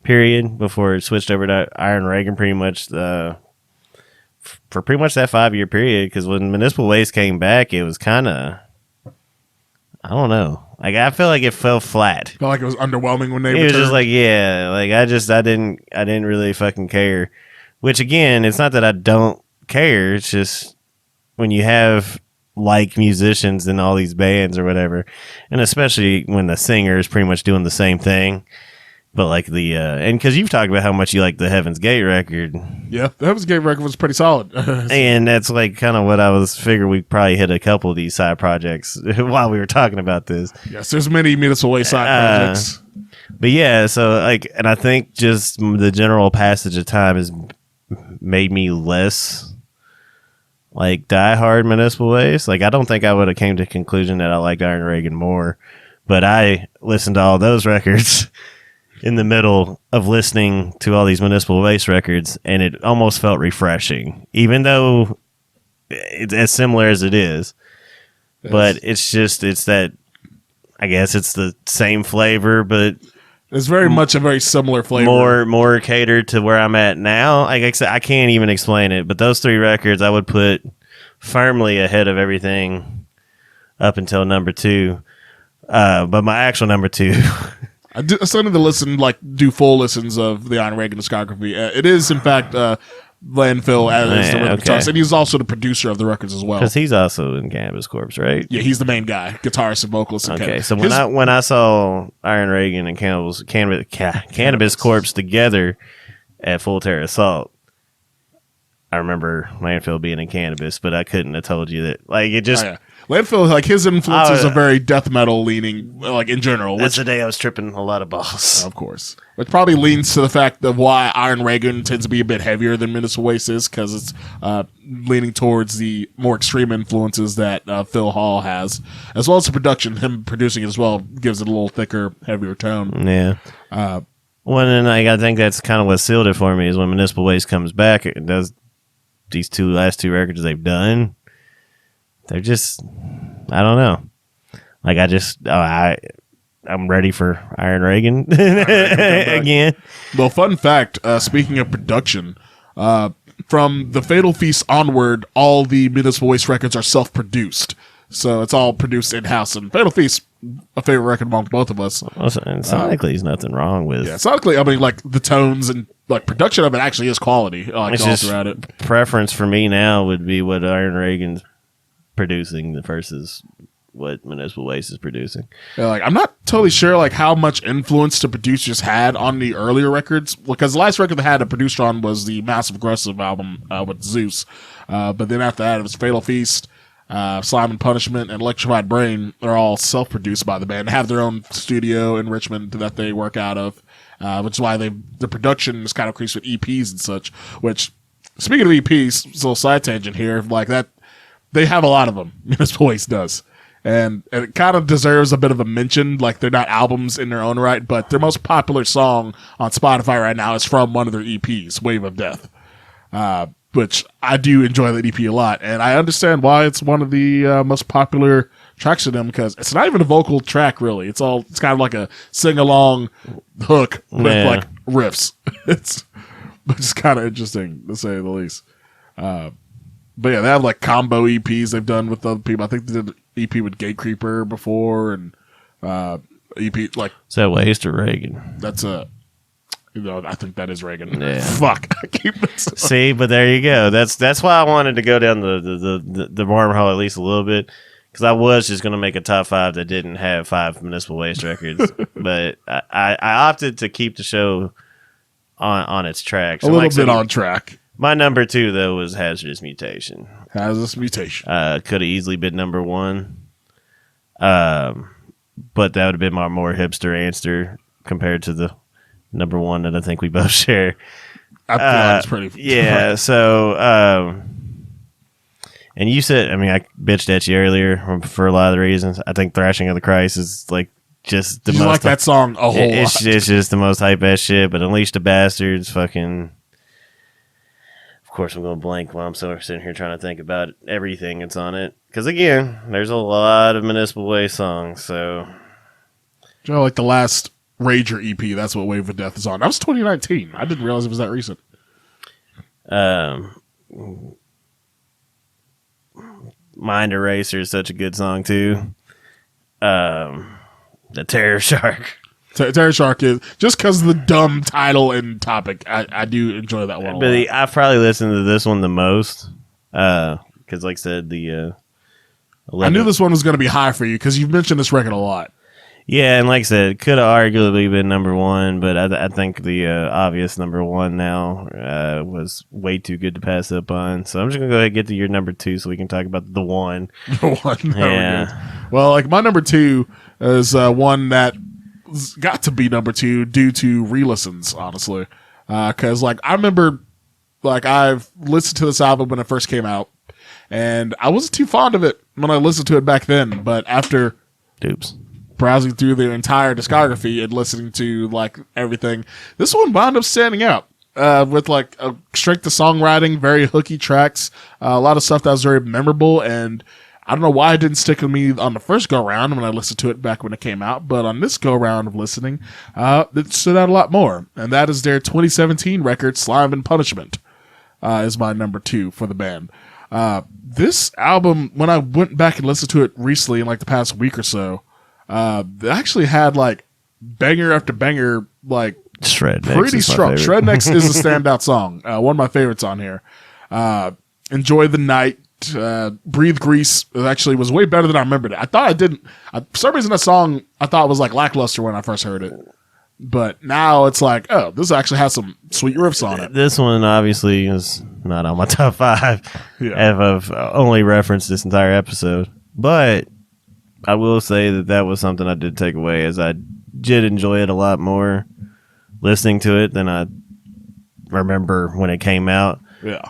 period before it switched over to Iron Reagan pretty much for pretty much that 5-year period. Because when Municipal Waste came back, it was kind of, I don't know. Like, I feel like it fell flat. Felt like it was underwhelming when they It was returned. just like, yeah, like I didn't really fucking care. Which again, it's not that I don't care. It's just when you have like musicians in all these bands or whatever, and especially when the singer is pretty much doing the same thing. But like and because you've talked about how much you like the Heaven's Gate record. Yeah, the Heaven's Gate record was pretty solid. And that's like kind of what I was figuring. We probably hit a couple of these side projects while we were talking about this. Yes, there's many Municipal Waste side projects. But yeah, so like, and I think just the general passage of time has made me less like diehard Municipal Waste. Like, I don't think I would have came to the conclusion that I liked Iron Reagan more, but I listened to all those records in the middle of listening to all these Municipal Waste records, and it almost felt refreshing, even though it's as similar as it is. Yes. But it's that, I guess it's the same flavor, but It's very much a very similar flavor. more catered to where I'm at now. Like I said, I can't even explain it, but those three records I would put firmly ahead of everything up until number 2. But my actual number 2... I still need to do full listens of the Iron Reagan discography. It is, in fact, Landfill as the rhythm guitarist, and he's also the producer of the records as well. Because he's also in Cannabis Corpse, right? Yeah, he's the main guy, guitarist and vocalist. Okay, so when I saw Iron Reagan and Cannabis Corpse together at Full Terror Assault, I remember Landfill being in Cannabis, but I couldn't have told you that. Like, it just... Oh, yeah. Landfill, like, his influences are very death metal leaning, like, in general. That's the day I was tripping a lot of balls. Of course. Which probably leans to the fact of why Iron Reagan tends to be a bit heavier than Municipal Waste is, because it's leaning towards the more extreme influences that Phil Hall has, as well as the production. Him producing it as well gives it a little thicker, heavier tone. Yeah. Well, and I think that's kind of what sealed it for me is when Municipal Waste comes back, it does these last two records they've done. They're just, I don't know. Like, I'm ready for Iron Reagan again. Well, fun fact, speaking of production, from the Fatal Feast onward, all the Municipal Waste records are self-produced. So it's all produced in-house. And Fatal Feast, a favorite record among both of us. Well, and sonically, there's nothing wrong with. Yeah, sonically, I mean, like, the tones and, like, production of it actually is quality. Like, it's all just throughout it. Preference for me now would be what Iron Reagan's producing versus what Municipal Waste is producing. Yeah, like, I'm not totally sure like how much influence the producers had on the earlier records, because the last record they had a producer on was the Massive Aggressive album with Zeus, but then after that it was Fatal Feast, Slime and Punishment, and Electrified Brain. They're all self-produced by the band. They have their own studio in Richmond that they work out of, which is why the production is kind of increased with EPs and such. Which, speaking of EPs, little side tangent here, like that. They have a lot of them. Municipal Waste does. And it kind of deserves a bit of a mention. Like, they're not albums in their own right, but their most popular song on Spotify right now is from one of their EPs, Wave of Death. Which I do enjoy that EP a lot. And I understand why it's one of the most popular tracks of them, because it's not even a vocal track, really. It's kind of like a sing-along hook with, like, riffs. It's kind of interesting, to say the least. But yeah, they have like combo EPs they've done with other people. I think they did an EP with Gatecreeper before, and EP like. Is that Waste or Reagan? That's I think that is Reagan. Yeah. Fuck, I keep mixing up. See, but there you go. That's why I wanted to go down the wormhole at least a little bit, because I was just going to make a top 5 that didn't have 5 Municipal Waste records, but I opted to keep the show on its track. So A little bit on track. My number 2, though, was Hazardous Mutation. Hazardous Mutation. Could have easily been number 1. But that would have been my more hipster answer compared to the number 1 that I think we both share. I feel like it's pretty. Yeah, so... and you said... I mean, I bitched at you earlier for a lot of the reasons. I think Thrashing of the Christ is, like, just the You most like that song a whole lot. It's just the most hype ass shit. But Unleash the Bastards, fucking. Of course, I'm going blank while I'm sitting here trying to think about everything that's on it. Because again, there's a lot of Municipal Waste songs. So, like the last Rager EP, that's what Wave of Death is on. That was 2019. I didn't realize it was that recent. Mind Eraser is such a good song too. The Terror Shark. Terror Shark is just because of the dumb title and topic. I do enjoy that one. But I've probably listened to this one the most because, like I said, the 11. I knew this one was going to be high for you because you've mentioned this record a lot. Yeah, and like I said, it could have arguably been number one, but I think the obvious number one now was way too good to pass up on. So I'm just gonna go ahead and get to your number two, so we can talk about the one. The one. Yeah. Well, like my number two is one that got to be number two due to re-listens, honestly, because like I remember, like I've listened to this album when it first came out, and I wasn't too fond of it when I listened to it back then, but after browsing through their entire discography and listening to like everything, this one wound up standing out with like a strength to songwriting, very hooky tracks, a lot of stuff that was very memorable. And I don't know why it didn't stick with me on the first go round when I listened to it back when it came out, but on this go round of listening, it stood out a lot more. And that is their 2017 record, Slime and Punishment, is my number two for the band. This album, when I went back and listened to it recently in like the past week or so, they actually had like banger after banger, like pretty strong. Shrednex is a standout song. One of my favorites on here. Enjoy the Night, Breathe Grease actually was way better than I remembered it. I thought I didn't. For some reason, that song I thought was like lackluster when I first heard it, but now it's like, oh, this actually has some sweet riffs on it. This one obviously is not on my top five. Yeah. If I've only referenced this entire episode, but I will say that was something I did take away, as I did enjoy it a lot more listening to it than I remember when it came out. Yeah.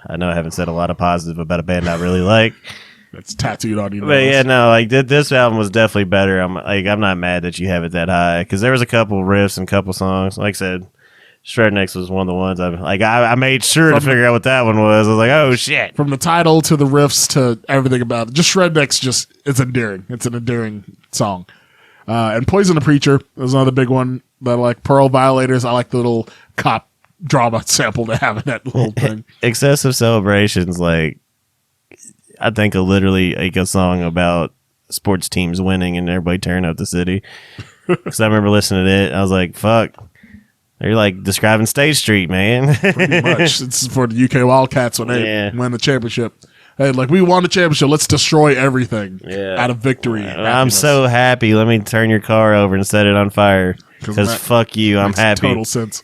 I know I haven't said a lot of positive about a band I really like. That's tattooed on you. But yeah, no, like this album was definitely better. I'm not mad that you have it that high, because there was a couple riffs and couple songs. Like I said, Shrednex was one of the ones I made sure to figure out what that one was. I was like, oh shit! From the title to the riffs to everything about it, just Shrednex, it's endearing. It's an endearing song. And Poison the Preacher is another big one. But like Pearl Violators, I like the little cop drama sample to have in that little thing. Excessive Celebrations, like I think literally like a song about sports teams winning and everybody tearing up the city. Because I remember listening to it, I was like, fuck. They're like describing State Street, man. Pretty much. It's for the UK Wildcats when they win the championship. Hey, like, we won the championship. Let's destroy everything out of victory. I'm so happy. Let me turn your car over and set it on fire. Because fuck you, I'm happy. Total sense.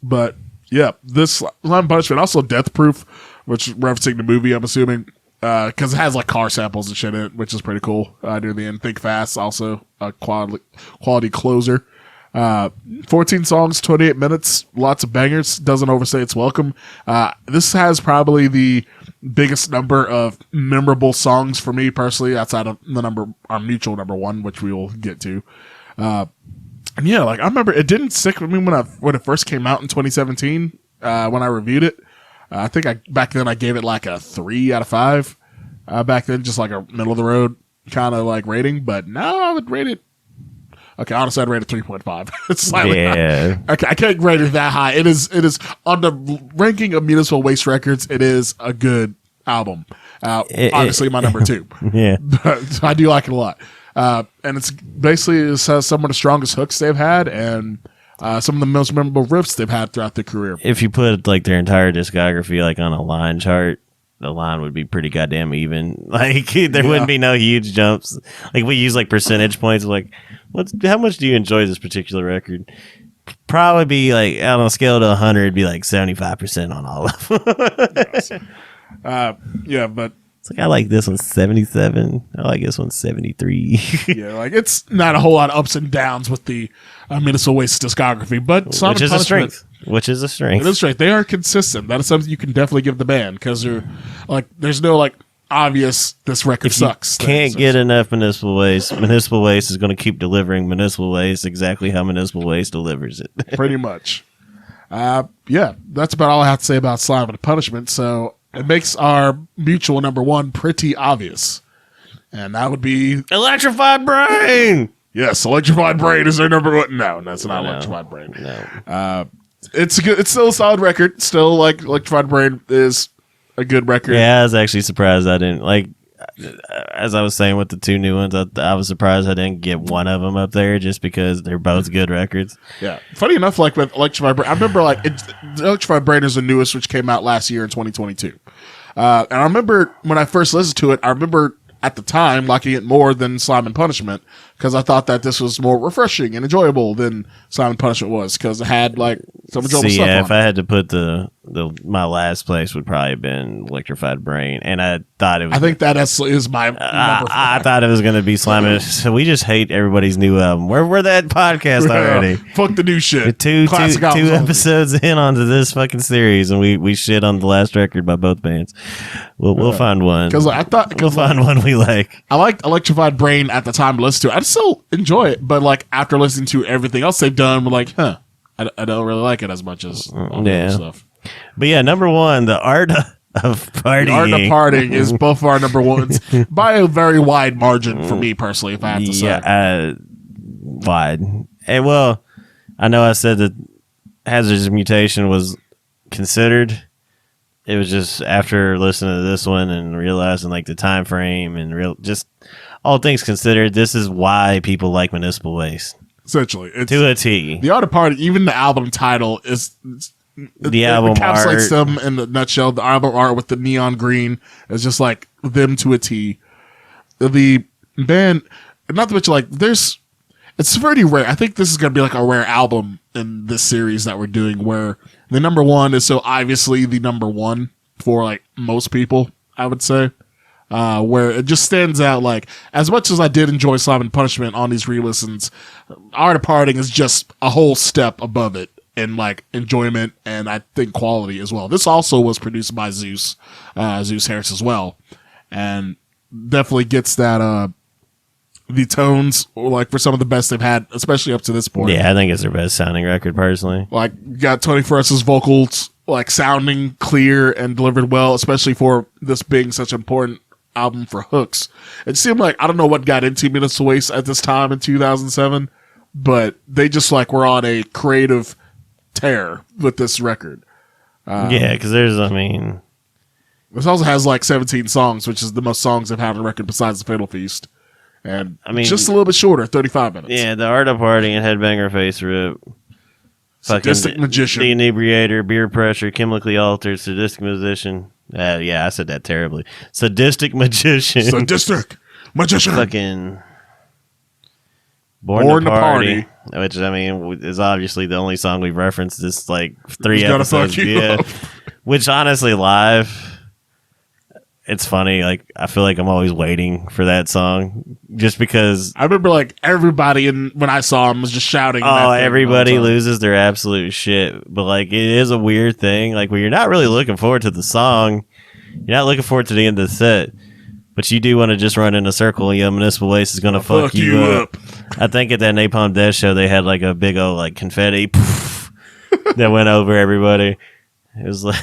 But, yeah, this Slime Punishment, also Death Proof, which referencing the movie, I'm assuming, because it has, like, car samples and shit in it, which is pretty cool. Near the end. Think Fast, also a quality closer. 14 songs, 28 minutes, lots of bangers, doesn't overstay its welcome. This has probably the biggest number of memorable songs for me personally, outside of our mutual number one, which we will get to. And yeah, like I remember it didn't stick with me when it first came out in 2017, when I reviewed it. I think back then I gave it like a 3 out of 5. Back then, just like a middle of the road kind of like rating, but now I would rate it. Okay, honestly, I'd rate it 3.5. It's slightly high. I can't rate it that high. It is on the ranking of Municipal Waste records. It is a good album. Obviously, my number 2. Yeah, but I do like it a lot. And it's basically it has some of the strongest hooks they've had, and some of the most memorable riffs they've had throughout their career. If you put like their entire discography like on a line chart, the line would be pretty goddamn even. Like there wouldn't be no huge jumps. Like we use like percentage points. Like how much do you enjoy this particular record? Probably be like on a scale to 100, it'd be like 75% on all of them. Yeah, but it's like I like this one 77. I like this one 73. Yeah, like it's not a whole lot of ups and downs with the Municipal Waste discography, but which is a strength. Which is a strength. It is strength. They are consistent. That is something you can definitely give the band, because there's no like obvious this record sucks. Can't get enough Municipal Waste. Municipal Waste is going to keep delivering Municipal Waste exactly how Municipal Waste delivers it. Pretty much. Yeah, that's about all I have to say about Slime and Punishment. So it makes our mutual number one pretty obvious. And that would be Electrified Brain! Yes, Electrified Brain is their number one. No, that's not Electrified Brain. No. It's good. It's still a solid record. Still, like, Electrified Brain is a good record. Yeah, I was actually surprised I didn't, like, as I was saying with the two new ones, I was surprised I didn't get one of them up there just because they're both good records. Yeah. Funny enough, like, with Electrified Brain, I remember, like, Electrified Brain is the newest, which came out last year in 2022. And I remember when I first listened to it, I remember at the time liking it more than Slime and Punishment because I thought that this was more refreshing and enjoyable than Slime and Punishment was because it had like some enjoyable stuff on if I had to put my last place would probably have been Electrified Brain, and I thought it was. I think that is my number I thought it was going to be Slime. So we just hate everybody's new album. We're that podcast already. Fuck the new shit. Two episodes in onto this fucking series, and we shit on the last record by both bands. We'll find one because I thought we'll find one we like. I liked Electrified Brain at the time to listen to it. I still enjoy it, but like after listening to everything else they've done, we're like, I don't really like it as much as all the other stuff. But yeah, number one, the art of partying. The art of partying is both our number ones by a very wide margin for me personally, if I have to say. Yeah, wide. And well, I know I said that Hazardous Mutation was considered. It was just after listening to this one and realizing like the time frame and just all things considered, this is why people like Municipal Waste. Essentially, it's to a T. The art of party, even the album title is the album encapsulates art. them in a nutshell. The album art with the neon green is just like them to a T. The band, not to mention like it's pretty rare. I think this is gonna be like a rare album in this series that we're doing where the number one is so obviously the number one for like most people, I would say. Where it just stands out like as much as I did enjoy Slime and Punishment on these re-listens, Art of Parting is just a whole step above it in like enjoyment and I think quality as well. This also was produced by Zeus Harris as well, and definitely gets that the tones like for some of the best they've had, especially up to this point. Yeah, I think it's their best sounding record personally. Like you got Tony Ferris's vocals like sounding clear and delivered well, especially for this being such an important album for hooks. It seemed like I don't know what got into Municipal Waste at this time in 2007, but they just like were on a creative tear with this record. Yeah, because this also has like 17 songs, which is the most songs they've had on the record besides the Fatal Feast. And just a little bit shorter, 35 minutes. Yeah, the Art of Partying and Headbanger Face Rip. Sadistic Magician. The Inebriator, Beer Pressure, Chemically Altered, Sadistic Musician. Yeah, I said that terribly. Sadistic Magician. Sadistic Magician. Fucking Born to Party. Which, is obviously the only song we've referenced this, like, 3 episodes. Yeah. Which, honestly, live, it's funny. Like, I feel like I'm always waiting for that song. Just because... I remember, like, everybody, when I saw him, was just shouting. Oh, everybody loses their absolute shit. But, like, it is a weird thing. Like, where you're not really looking forward to the song. You're not looking forward to the end of the set. But you do want to just run in a circle and Municipal Waste is going to fuck you up. I think at that Napalm Death show, they had like a big old like confetti poof, that went over everybody. It was like...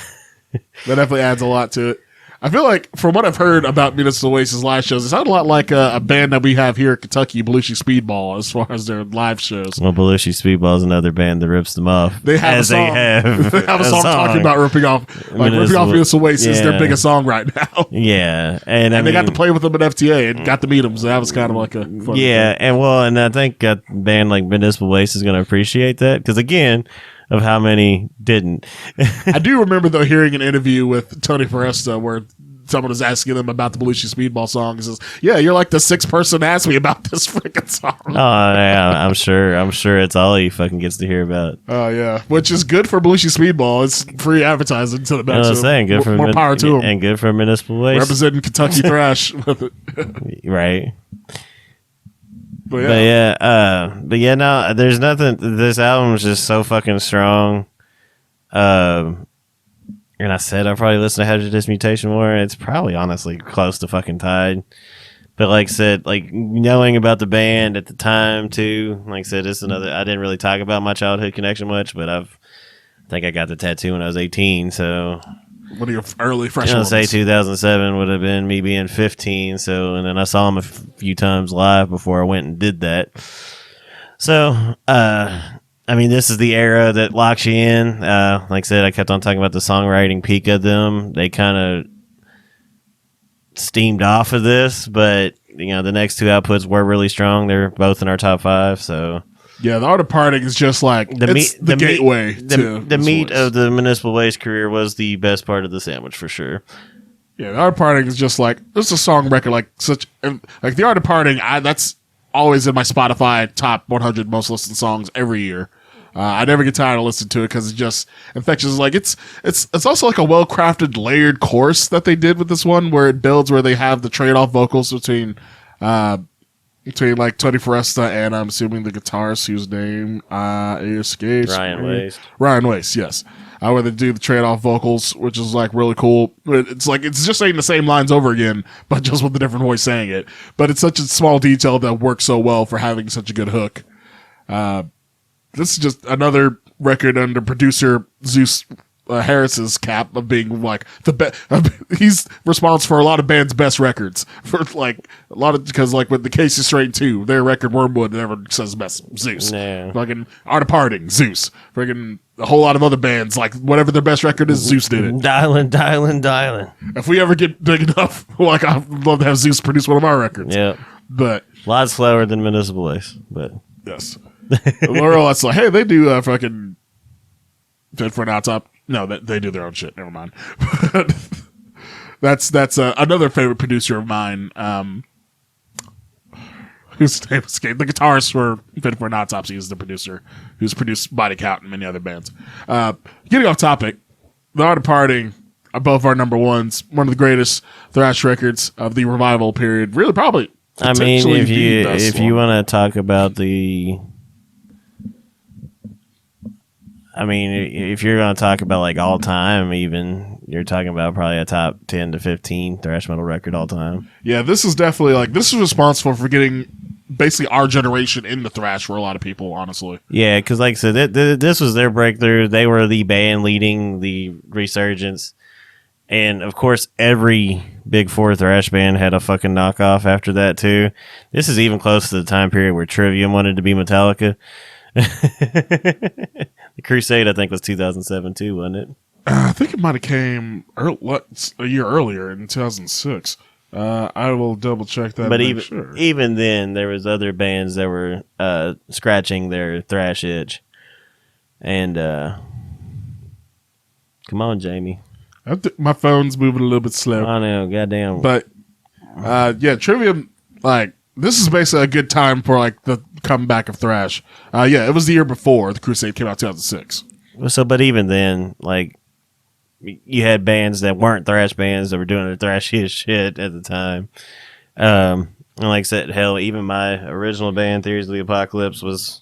That definitely adds a lot to it. I feel like, from what I've heard about Municipal Waste's live shows, it sounded a lot like a band that we have here in Kentucky, Belushi Speedball, as far as their live shows. Well, Belushi Speedball is another band that rips them off. They have a song. They have a song talking about ripping off. Like, ripping off Municipal Waste is their biggest song right now. Yeah. And they got to play with them at FTA and got to meet them, so that was kind of like a fun thing. And I think a band like Municipal Waste is going to appreciate that, because again... of how many didn't. I do remember, though, hearing an interview with Tony Foresta where someone was asking them about the Belushi Speedball song. He says, yeah, you're like the 6th person to ask me about this freaking song. Oh, yeah, I'm sure it's all he fucking gets to hear about. Oh, yeah. Which is good for Belushi Speedball. It's free advertising to the best. I'm saying, good for more power to him. And good for Municipal Waste. Representing Kentucky Thrash with it. Right. But yeah, no, there's nothing. This album is just so fucking strong. And I said I'd probably listen to Hazardous Mutation more. It's probably honestly close to fucking tied. But like I said, like knowing about the band at the time too, like I said, it's another. I didn't really talk about my childhood connection much, but I think I got the tattoo when I was 18. So What are your early fresh I'll ones? say 2007 would have been me being 15. So, and then I saw him a few times live before I went and did that. So, I mean, this is the era that locks you in. Like I said, I kept on talking about the songwriting peak of them. They kind of steamed off of this, but the next two outputs were really strong. They're both in our top 5. So yeah, the Art of Parting is just like the gateway. The meat of the Municipal Waste career was the best part of the sandwich for sure. Yeah, the Art of Parting is just like it's a song record, like the Art of Parting. That's always in my Spotify top 100 most listened songs every year. I never get tired of listening to it because it's just infectious. Like it's also like a well crafted layered chorus that they did with this one, where it builds where they have the trade off vocals between like Tony Foresta and I'm assuming the guitarist whose name escapes Ryan Waste, yes. Where they do the trade off vocals, which is like really cool. It's like it's just saying the same lines over again, but just with a different voice saying it. But it's such a small detail that works so well for having such a good hook. This is just another record under producer Zeus Harris's cap of being like the best. He's responsible for a lot of bands' best records for like a lot of because like with the Casey Strain 2, their record Wormwood never says best Zeus. Yeah. Fucking Art of Parting, Zeus. Freaking a whole lot of other bands like whatever their best record is, Zeus did it. Dialing. If we ever get big enough, like I'd love to have Zeus produce one of our records. Yeah, but a lot slower than Municipal Waste, but yes. Laurel, that's like, hey, they do fucking Fit for an Outtop. No, they do their own shit. Never mind. that's another favorite producer of mine. Whose name escaped. The guitarist for Fit for an Autopsy is the producer who's produced Body Count and many other bands. Getting off topic, The Art of Parting are both our number ones. One of the greatest thrash records of the revival period. Really, probably. I mean, if you want to talk about the. I mean, if you're going to talk about like all time, even you're talking about probably a top 10 to 15 thrash metal record all time. Yeah, this is definitely this is responsible for getting basically our generation into thrash for a lot of people, honestly. Yeah, because like I said, this was their breakthrough. They were the band leading the resurgence. And of course, every Big Four thrash band had a fucking knockoff after that, too. This is even close to the time period where Trivium wanted to be Metallica. The Crusade, I think, was 2007 too, wasn't it? I think it might have came a year earlier in 2006. I will double check that. But even then, there was other bands that were scratching their thrash itch. And come on, Jamie. My phone's moving a little bit slow. I know, goddamn. But yeah, Trivium, like this is basically a good time for like the comeback of thrash. Yeah, it was the year before the Crusade came out, 2006. So, but even then, like you had bands that weren't thrash bands that were doing the thrashiest shit at the time. And like I said, hell, even my original band, Theories of the Apocalypse, was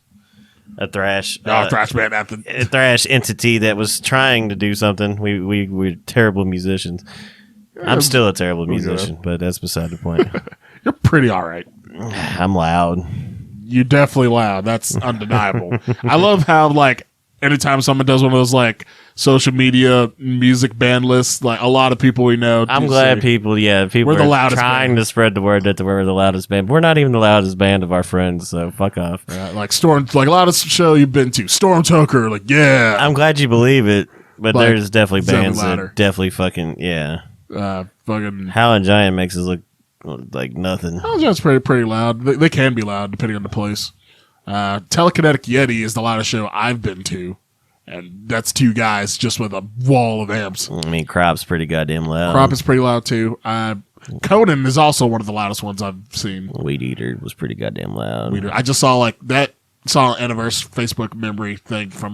a thrash thrash band a thrash entity that was trying to do something. We're terrible musicians. I'm still a terrible musician, but that's beside the point. You're pretty all right. I'm loud. You're definitely loud. That's undeniable. I love how like anytime someone does one of those like social media music band lists, like a lot of people we know. I'm glad people we're the loudest trying to spread the word that we're the loudest band. We're not even the loudest band of our friends, so fuck off. Like loudest show you've been to, Storm Toker. Like, yeah. I'm glad you believe it, but like, there's definitely bands that definitely fucking fucking Howlin' Giant makes us look like nothing. Howlin' Giant's pretty loud. They can be loud depending on the place. Telekinetic Yeti is the loudest show I've been to. And that's two guys just with a wall of amps. I mean, Crop's pretty goddamn loud. Crop is pretty loud, too. Conan is also one of the loudest ones I've seen. Weed Eater was pretty goddamn loud. I just saw, an anniversary Facebook memory thing from,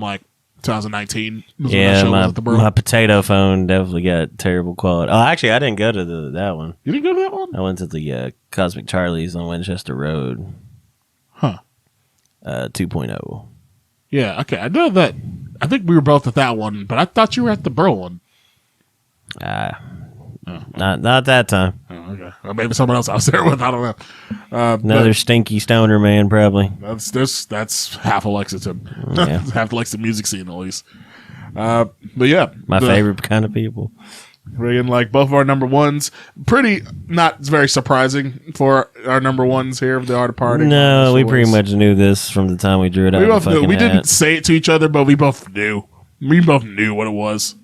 2019. Yeah, my potato phone definitely got terrible quality. Oh, actually, I didn't go to that one. You didn't go to that one? I went to the Cosmic Charlie's on Winchester Road. Huh. 2.0. Yeah, okay. I know that. I think we were both at that one, but I thought you were at the Burl one. Not that time. Oh, okay. Or maybe someone else I was there with. I don't know. Another stinky stoner man, probably. That's half of Lexington. Yeah. Half the Lexington music scene, at least. But yeah. My favorite kind of people. Again, like both of our number ones, pretty not very surprising for our number ones here. The Art of Parting. No, we pretty much knew this from the time we drew it out. We both knew. We didn't say it to each other, but we both knew. We both knew what it was.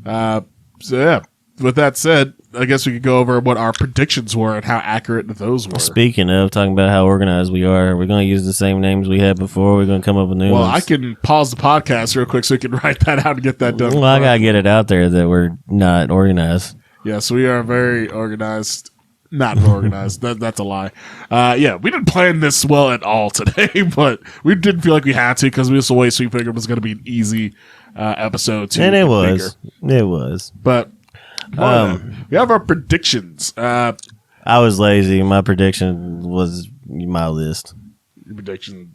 So yeah. With that said, I guess we could go over what our predictions were and how accurate those were. Speaking of talking about how organized we are going to use the same names we had before. We're going to come up with new ones. Well, I can pause the podcast real quick so we can write that out and get that done. Well, I got to get it out there that we're not organized. Yes, we are very organized. Not organized. That's a lie. Yeah, we didn't plan this well at all today, but we didn't feel like we had to because we was away, so we figured it was going to be an easy episode. And it was. It was. But we have our predictions. I was lazy. My prediction was my list. Your prediction.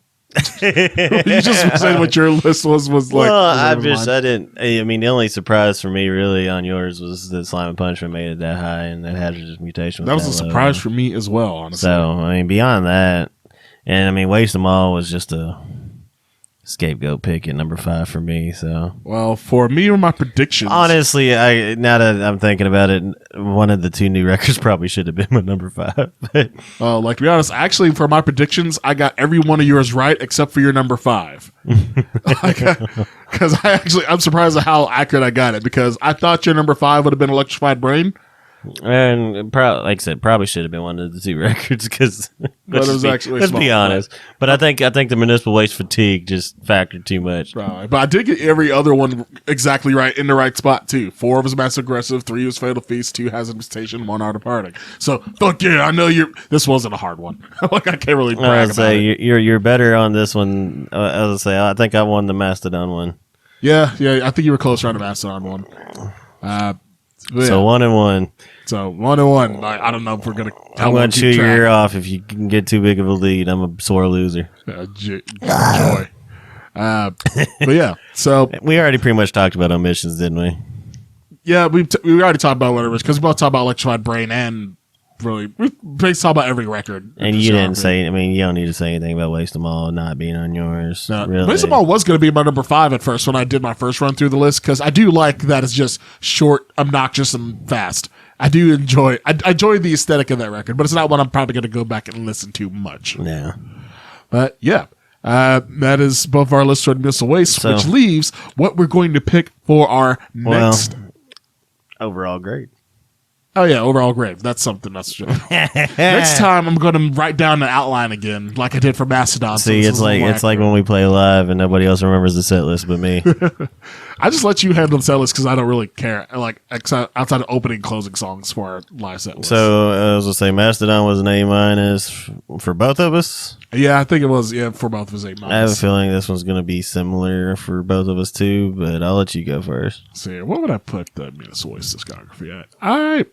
You just said what your list was like. Well, I didn't. I mean, the only surprise for me really on yours was that Slime and Punishment made it that high, and that Hazardous Mutation. That was a surprise for me as well, honestly. So I mean, beyond that, and I mean, Waste Them All was just a scapegoat pick at number 5 for me. So, well, for me or my predictions, honestly, now that I'm thinking about it, one of the 2 new records probably should have been my number 5. Like to be honest, actually, for my predictions, I got every one of yours right except for your number 5. Because I'm surprised at how accurate I got it because I thought your number 5 would have been Electrified Brain. And like I said, probably should have been one of the 2 records because let's be honest. But I think the Municipal Waste Fatigue just factored too much. Right. But I did get every other one exactly right in the right spot too. 4 was Massive Aggressive, 3 was Fatal Feast, 2 Hazardous Mutation, 1 Art of Parting. So fuck yeah, I know this wasn't a hard one. Like I can't really brag about it. You're better on this one. I think I won the Mastodon one. Yeah, I think you were closer on the Mastodon one. Yeah. So 1-1. So 1-1. I don't know if we're gonna. I'm going to chew your ear off if you can get too big of a lead. I'm a sore loser. Joy. But yeah, so we already pretty much talked about omissions, didn't we? Yeah, we already talked about whatever because we both talked about Electrified Brain and we basically talked about every record. And you didn't say. I mean, you don't need to say anything about Waste Them All not being on yours. No, really. Waste Them All was going to be my number 5 at first when I did my first run through the list because I do like that it's just short, obnoxious, and fast. I do enjoy. I enjoy the aesthetic of that record, but it's not one I'm probably going to go back and listen to much. Yeah, but yeah. That is both our lists for Municipal Waste, which leaves what we're going to pick for our next overall grade. Oh yeah, overall grade. That's something that's true. Next time I'm going to write down the outline again, like I did for Mastodon. See, it's like when we play live and nobody else remembers the set list but me. I just let you handle the set list because I don't really care. Like outside of opening and closing songs for our live set list. So I was gonna say Mastodon was an A- for both of us. Yeah, I think it was. Yeah, for both of us A-. I have a feeling this one's gonna be similar for both of us too, but I'll let you go first. See, what would I put the Municipal Waste discography at?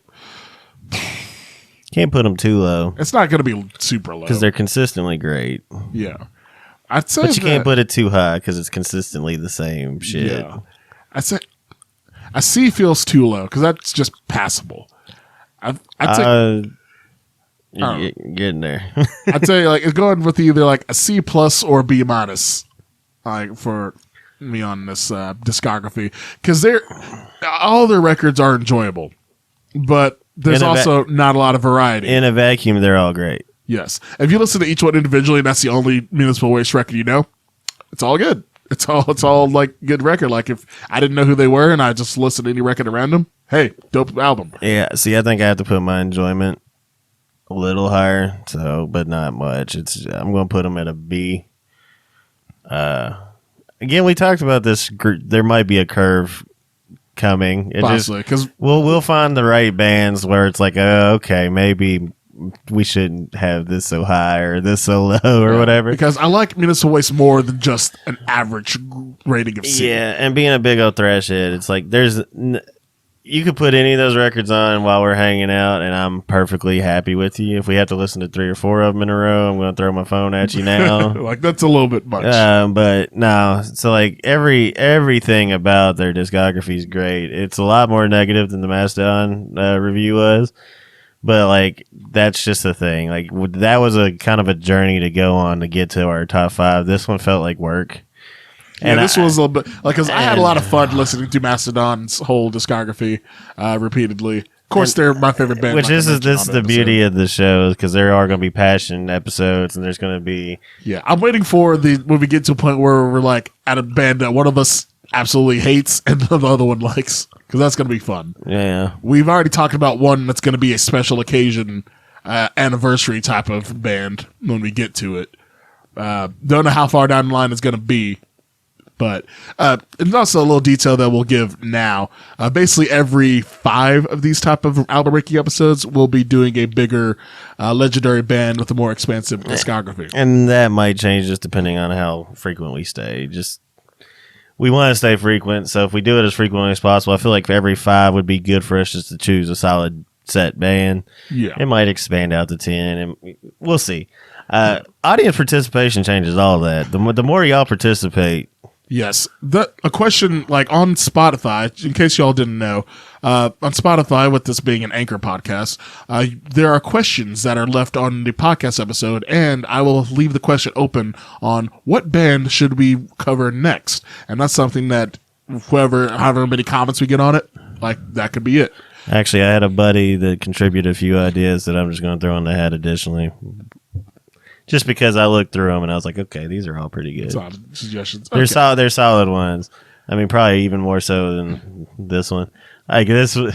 Can't put them too low. It's not going to be super low because they're consistently great. Yeah, I'd say, but you can't put it too high because it's consistently the same shit. Yeah, I'd say a C feels too low because that's just passable. I'd say you're getting there. I'd say like it's going with either like a C+ or B-, like for me on this discography because all their records are enjoyable, but there's also not a lot of variety. In a vacuum, they're all great. Yes. If you listen to each one individually and that's the only Municipal Waste record you know, it's all good. It's all like good record. Like if I didn't know who they were and I just listened to any record around them, hey, dope album. Yeah, see, I think I have to put my enjoyment a little higher, but not much. I'm going to put them at a B. Again, we talked about this. There might be a curve coming. Possibly, because we'll find the right bands where it's like, okay, maybe we shouldn't have this so high or this so low or whatever. Because I like Municipal Waste more than just an average rating of C. Yeah, and being a big old thrash head, it's like you could put any of those records on while we're hanging out, and I'm perfectly happy with you. If we have to listen to 3 or 4 of them in a row, I'm going to throw my phone at you now. Like, that's a little bit much. But no, so like everything about their discography is great. It's a lot more negative than the Mastodon review was, but like that's just the thing. Like that was a kind of a journey to go on to get to our top 5. This one felt like work. Yeah, this was a little bit like because I had a lot of fun listening to Mastodon's whole discography repeatedly. Of course, they're my favorite band. Which this is the beauty of the show because there are going to be passion episodes and there's going to be. Yeah, I'm waiting for when we get to a point where we're like at a band that one of us absolutely hates and the other one likes because that's going to be fun. Yeah, we've already talked about one that's going to be a special occasion anniversary type of band when we get to it. Don't know how far down the line it's going to be. But and also a little detail that we'll give now. Basically, every 5 of these type of album ranking episodes, we'll be doing a bigger legendary band with a more expansive discography. And that might change just depending on how frequent we stay. We want to stay frequent, so if we do it as frequently as possible, I feel like every 5 would be good for us just to choose a solid set band. Yeah, it might expand out to 10, and we'll see. Audience participation changes all that. The more y'all participate. Yes. A question like on Spotify, in case y'all didn't know, on Spotify, with this being an Anchor podcast, there are questions that are left on the podcast episode, and I will leave the question open on what band should we cover next. And that's something that however many comments we get on it, like that could be it. Actually, I had a buddy that contributed a few ideas that I'm just going to throw in the hat additionally. Just because I looked through them and I was like, okay, these are all pretty good. Solid suggestions. They're solid. They're solid ones. I mean, probably even more so than this one. Like this one.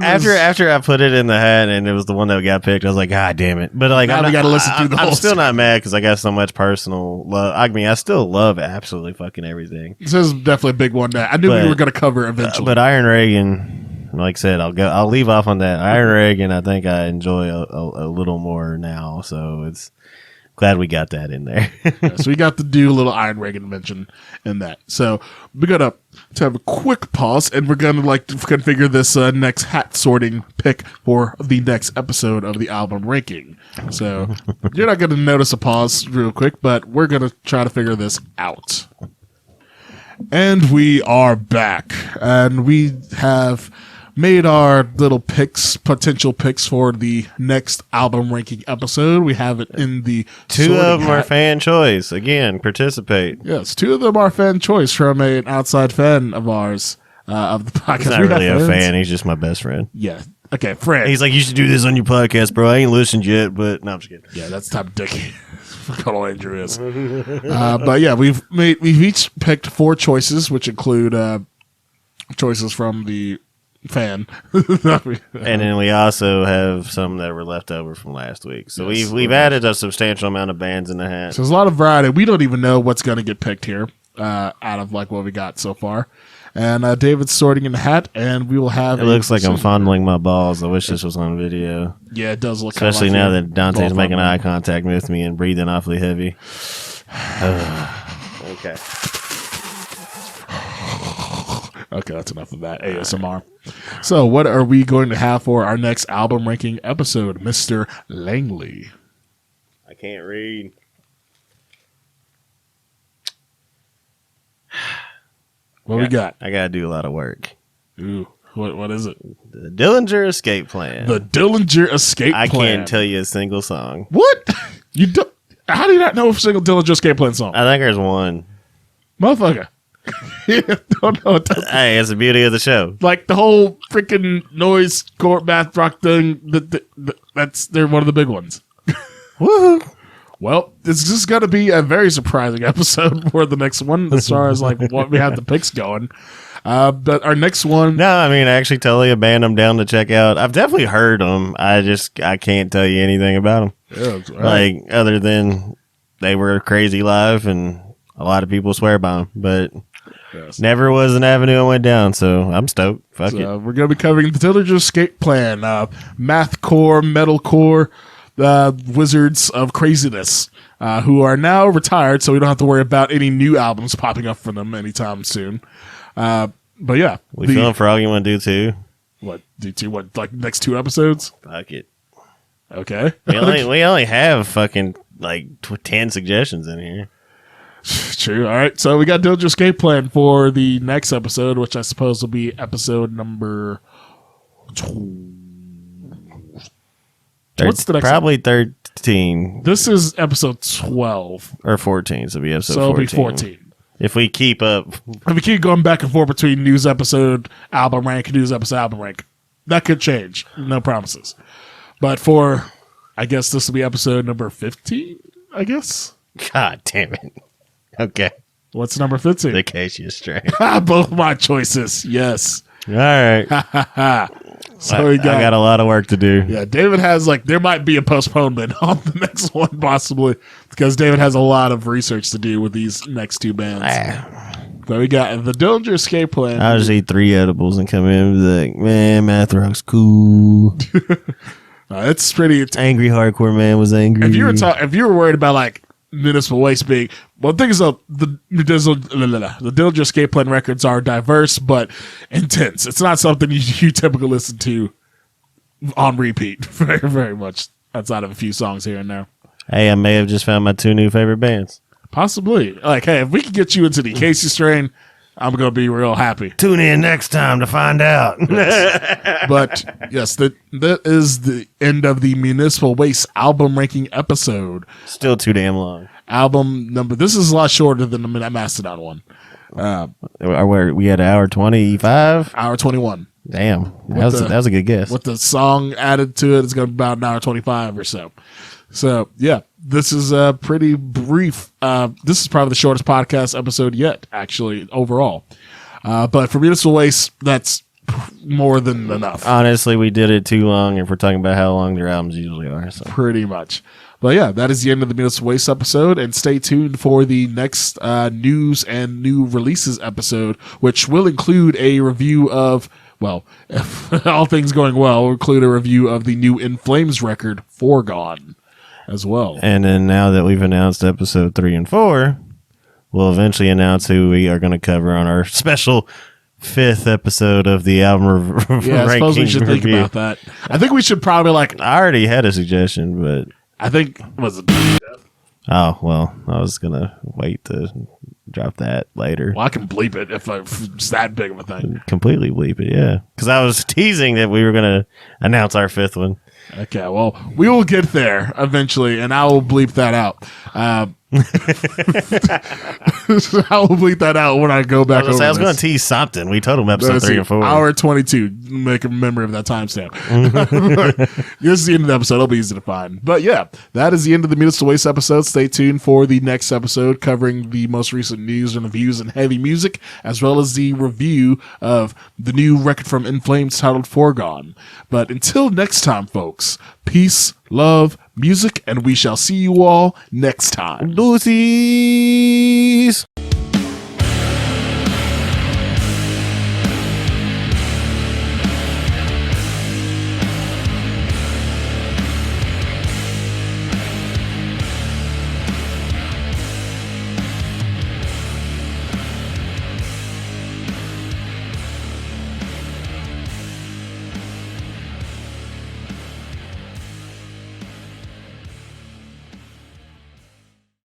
After I put it in the hat and it was the one that got picked, I was like, God damn it! But like, now we got to listen through the whole. I'm still not mad because I got so much personal love. I mean, I still love absolutely fucking everything. This is definitely a big one that I knew we were going to cover eventually. But Iron Reagan, like I said, I'll leave off on that. Iron Reagan, I think I enjoy a little more now. So it's. Glad we got that in there. Yeah, so we got to do a little Iron Reagan mention in that. So we're going to have a quick pause, and we're going to configure this next hat sorting pick for the next episode of the album ranking. So you're not going to notice a pause real quick, but we're going to try to figure this out. And we are back, and we have made our little potential picks for the next album ranking episode. We have it in the 2 of them are fan choice. Again, participate. Yes, 2 of them are fan choice from an outside fan of ours of the podcast. He's not really a fan. He's just my best friend. Yeah. Okay, friend. He's like, you should do this on your podcast, bro. I ain't listened yet, but no, I'm just kidding. Yeah, that's the type of dick Cuddle Andrew is. But yeah, we've each picked 4 choices, which include choices from the fan. And then we also have some that were left over from last week. So yes, we've added a substantial amount of bands in the hat. So there's a lot of variety. We don't even know what's going to get picked here out of like what we got so far. And David's sorting in the hat, and we will have. It looks like I'm fondling my balls. I wish this was on video. Yeah, it does look. Especially now that Dante's making eye contact with me and breathing awfully heavy. Okay. Okay, that's enough of that ASMR. So, what are we going to have for our next album ranking episode, Mr. Langley? I can't read. What we got? I gotta do a lot of work. Ooh, what is it? The Dillinger Escape Plan. The Dillinger Escape Plan. I can't tell you a single song. What? You do? How do you not know a single Dillinger Escape Plan song? I think there's one. Motherfucker. Don't know. Hey, it's the beauty of the show. Like the whole freaking noise court math rock thing. They're one of the big ones. Woohoo! Well, it's just going to be a very surprising episode for the next one as far as like what we have the picks going. But our next one. No, I mean actually totally a band I'm down to check out. I've definitely heard them. I can't tell you anything about them. Yeah, right. Like other than they were crazy live and a lot of people swear by them, but. Yes. Never was an avenue I went down, so I'm stoked. Fuck it. We're going to be covering the Dillinger Escape Plan, mathcore, metalcore, wizards of craziness, who are now retired, so we don't have to worry about any new albums popping up from them anytime soon. But yeah. We feeling froggy? You want to do 2? What? Do 2? What? Like next 2 episodes? Fuck it. Okay. We only have fucking like 10 suggestions in here. True. All right. So we got Dilger Escape Plan for the next episode, which I suppose will be episode number 12. What's the next Probably 13. This is episode 12. Or 14. So it'll be episode So it'll 14. be 14. If we keep up. If we keep going back and forth between news episode, album rank, news episode, album rank, that could change. No promises. But I guess this will be episode number 15, I guess. God damn it. Okay. What's number 15? The Acacia Strain. Both my choices. Yes. All right. So I got a lot of work to do. Yeah, David has there might be a postponement on the next one possibly because David has a lot of research to do with these next 2 bands. So we got the Dillinger Escape Plan. I'll just eat 3 edibles and come in and be like, man, math rock's cool. It's pretty. Angry hardcore man was angry. If you were worried about like municipal waste being, well, the thing is the Dillinger Escape Plan records are diverse but intense. It's not something you typically listen to on repeat very, very much outside of a few songs here and there. Hey, I may have just found my 2 new favorite bands. Possibly. Like, hey, if we can get you into the Casey strain, I'm going to be real happy. Tune in next time to find out. Yes. But, yes, that is the end of the Municipal Waste album ranking episode. Still too damn long. Album number. This is a lot shorter than the Mastodon one. We had 1:25? Hour 21. Damn. That was a good guess. With the song added to it, it's going to be about an hour 25 or so. So, yeah, this is pretty brief. This is probably the shortest podcast episode yet, actually, overall. But for Municipal Waste, that's more than enough. Honestly, we did it too long if we're talking about how long their albums usually are. So. Pretty much. But yeah, that is the end of the Municipal Waste episode, and stay tuned for the next news and new releases episode, which will include a review of, well, if all things going well, will include a review of the new In Flames record, Foregone, as well. And then now that we've announced episode 3 and 4, we'll eventually announce who we are going to cover on our special 5th episode of the album Yeah, I suppose we should think about that. I think we should probably I already had a suggestion, but I think was it. Oh well, I was gonna wait to drop that later. Well, I can bleep it if it's that big of a thing. Completely bleep it, yeah. Because I was teasing that we were gonna announce our 5th one. Okay, well, we will get there eventually, and I will bleep that out. I will bleep that out when I go back over I was going to tease something. We told him episode 3 and 4. Hour 22. Make a memory of that timestamp. This is the end of the episode. It'll be easy to find. But yeah, that is the end of the Municipal Waste episode. Stay tuned for the next episode covering the most recent news and reviews and heavy music, as well as the review of the new record from In Flames titled Foregone. But until next time, folks, peace, love, music, and we shall see you all next time. Lucy!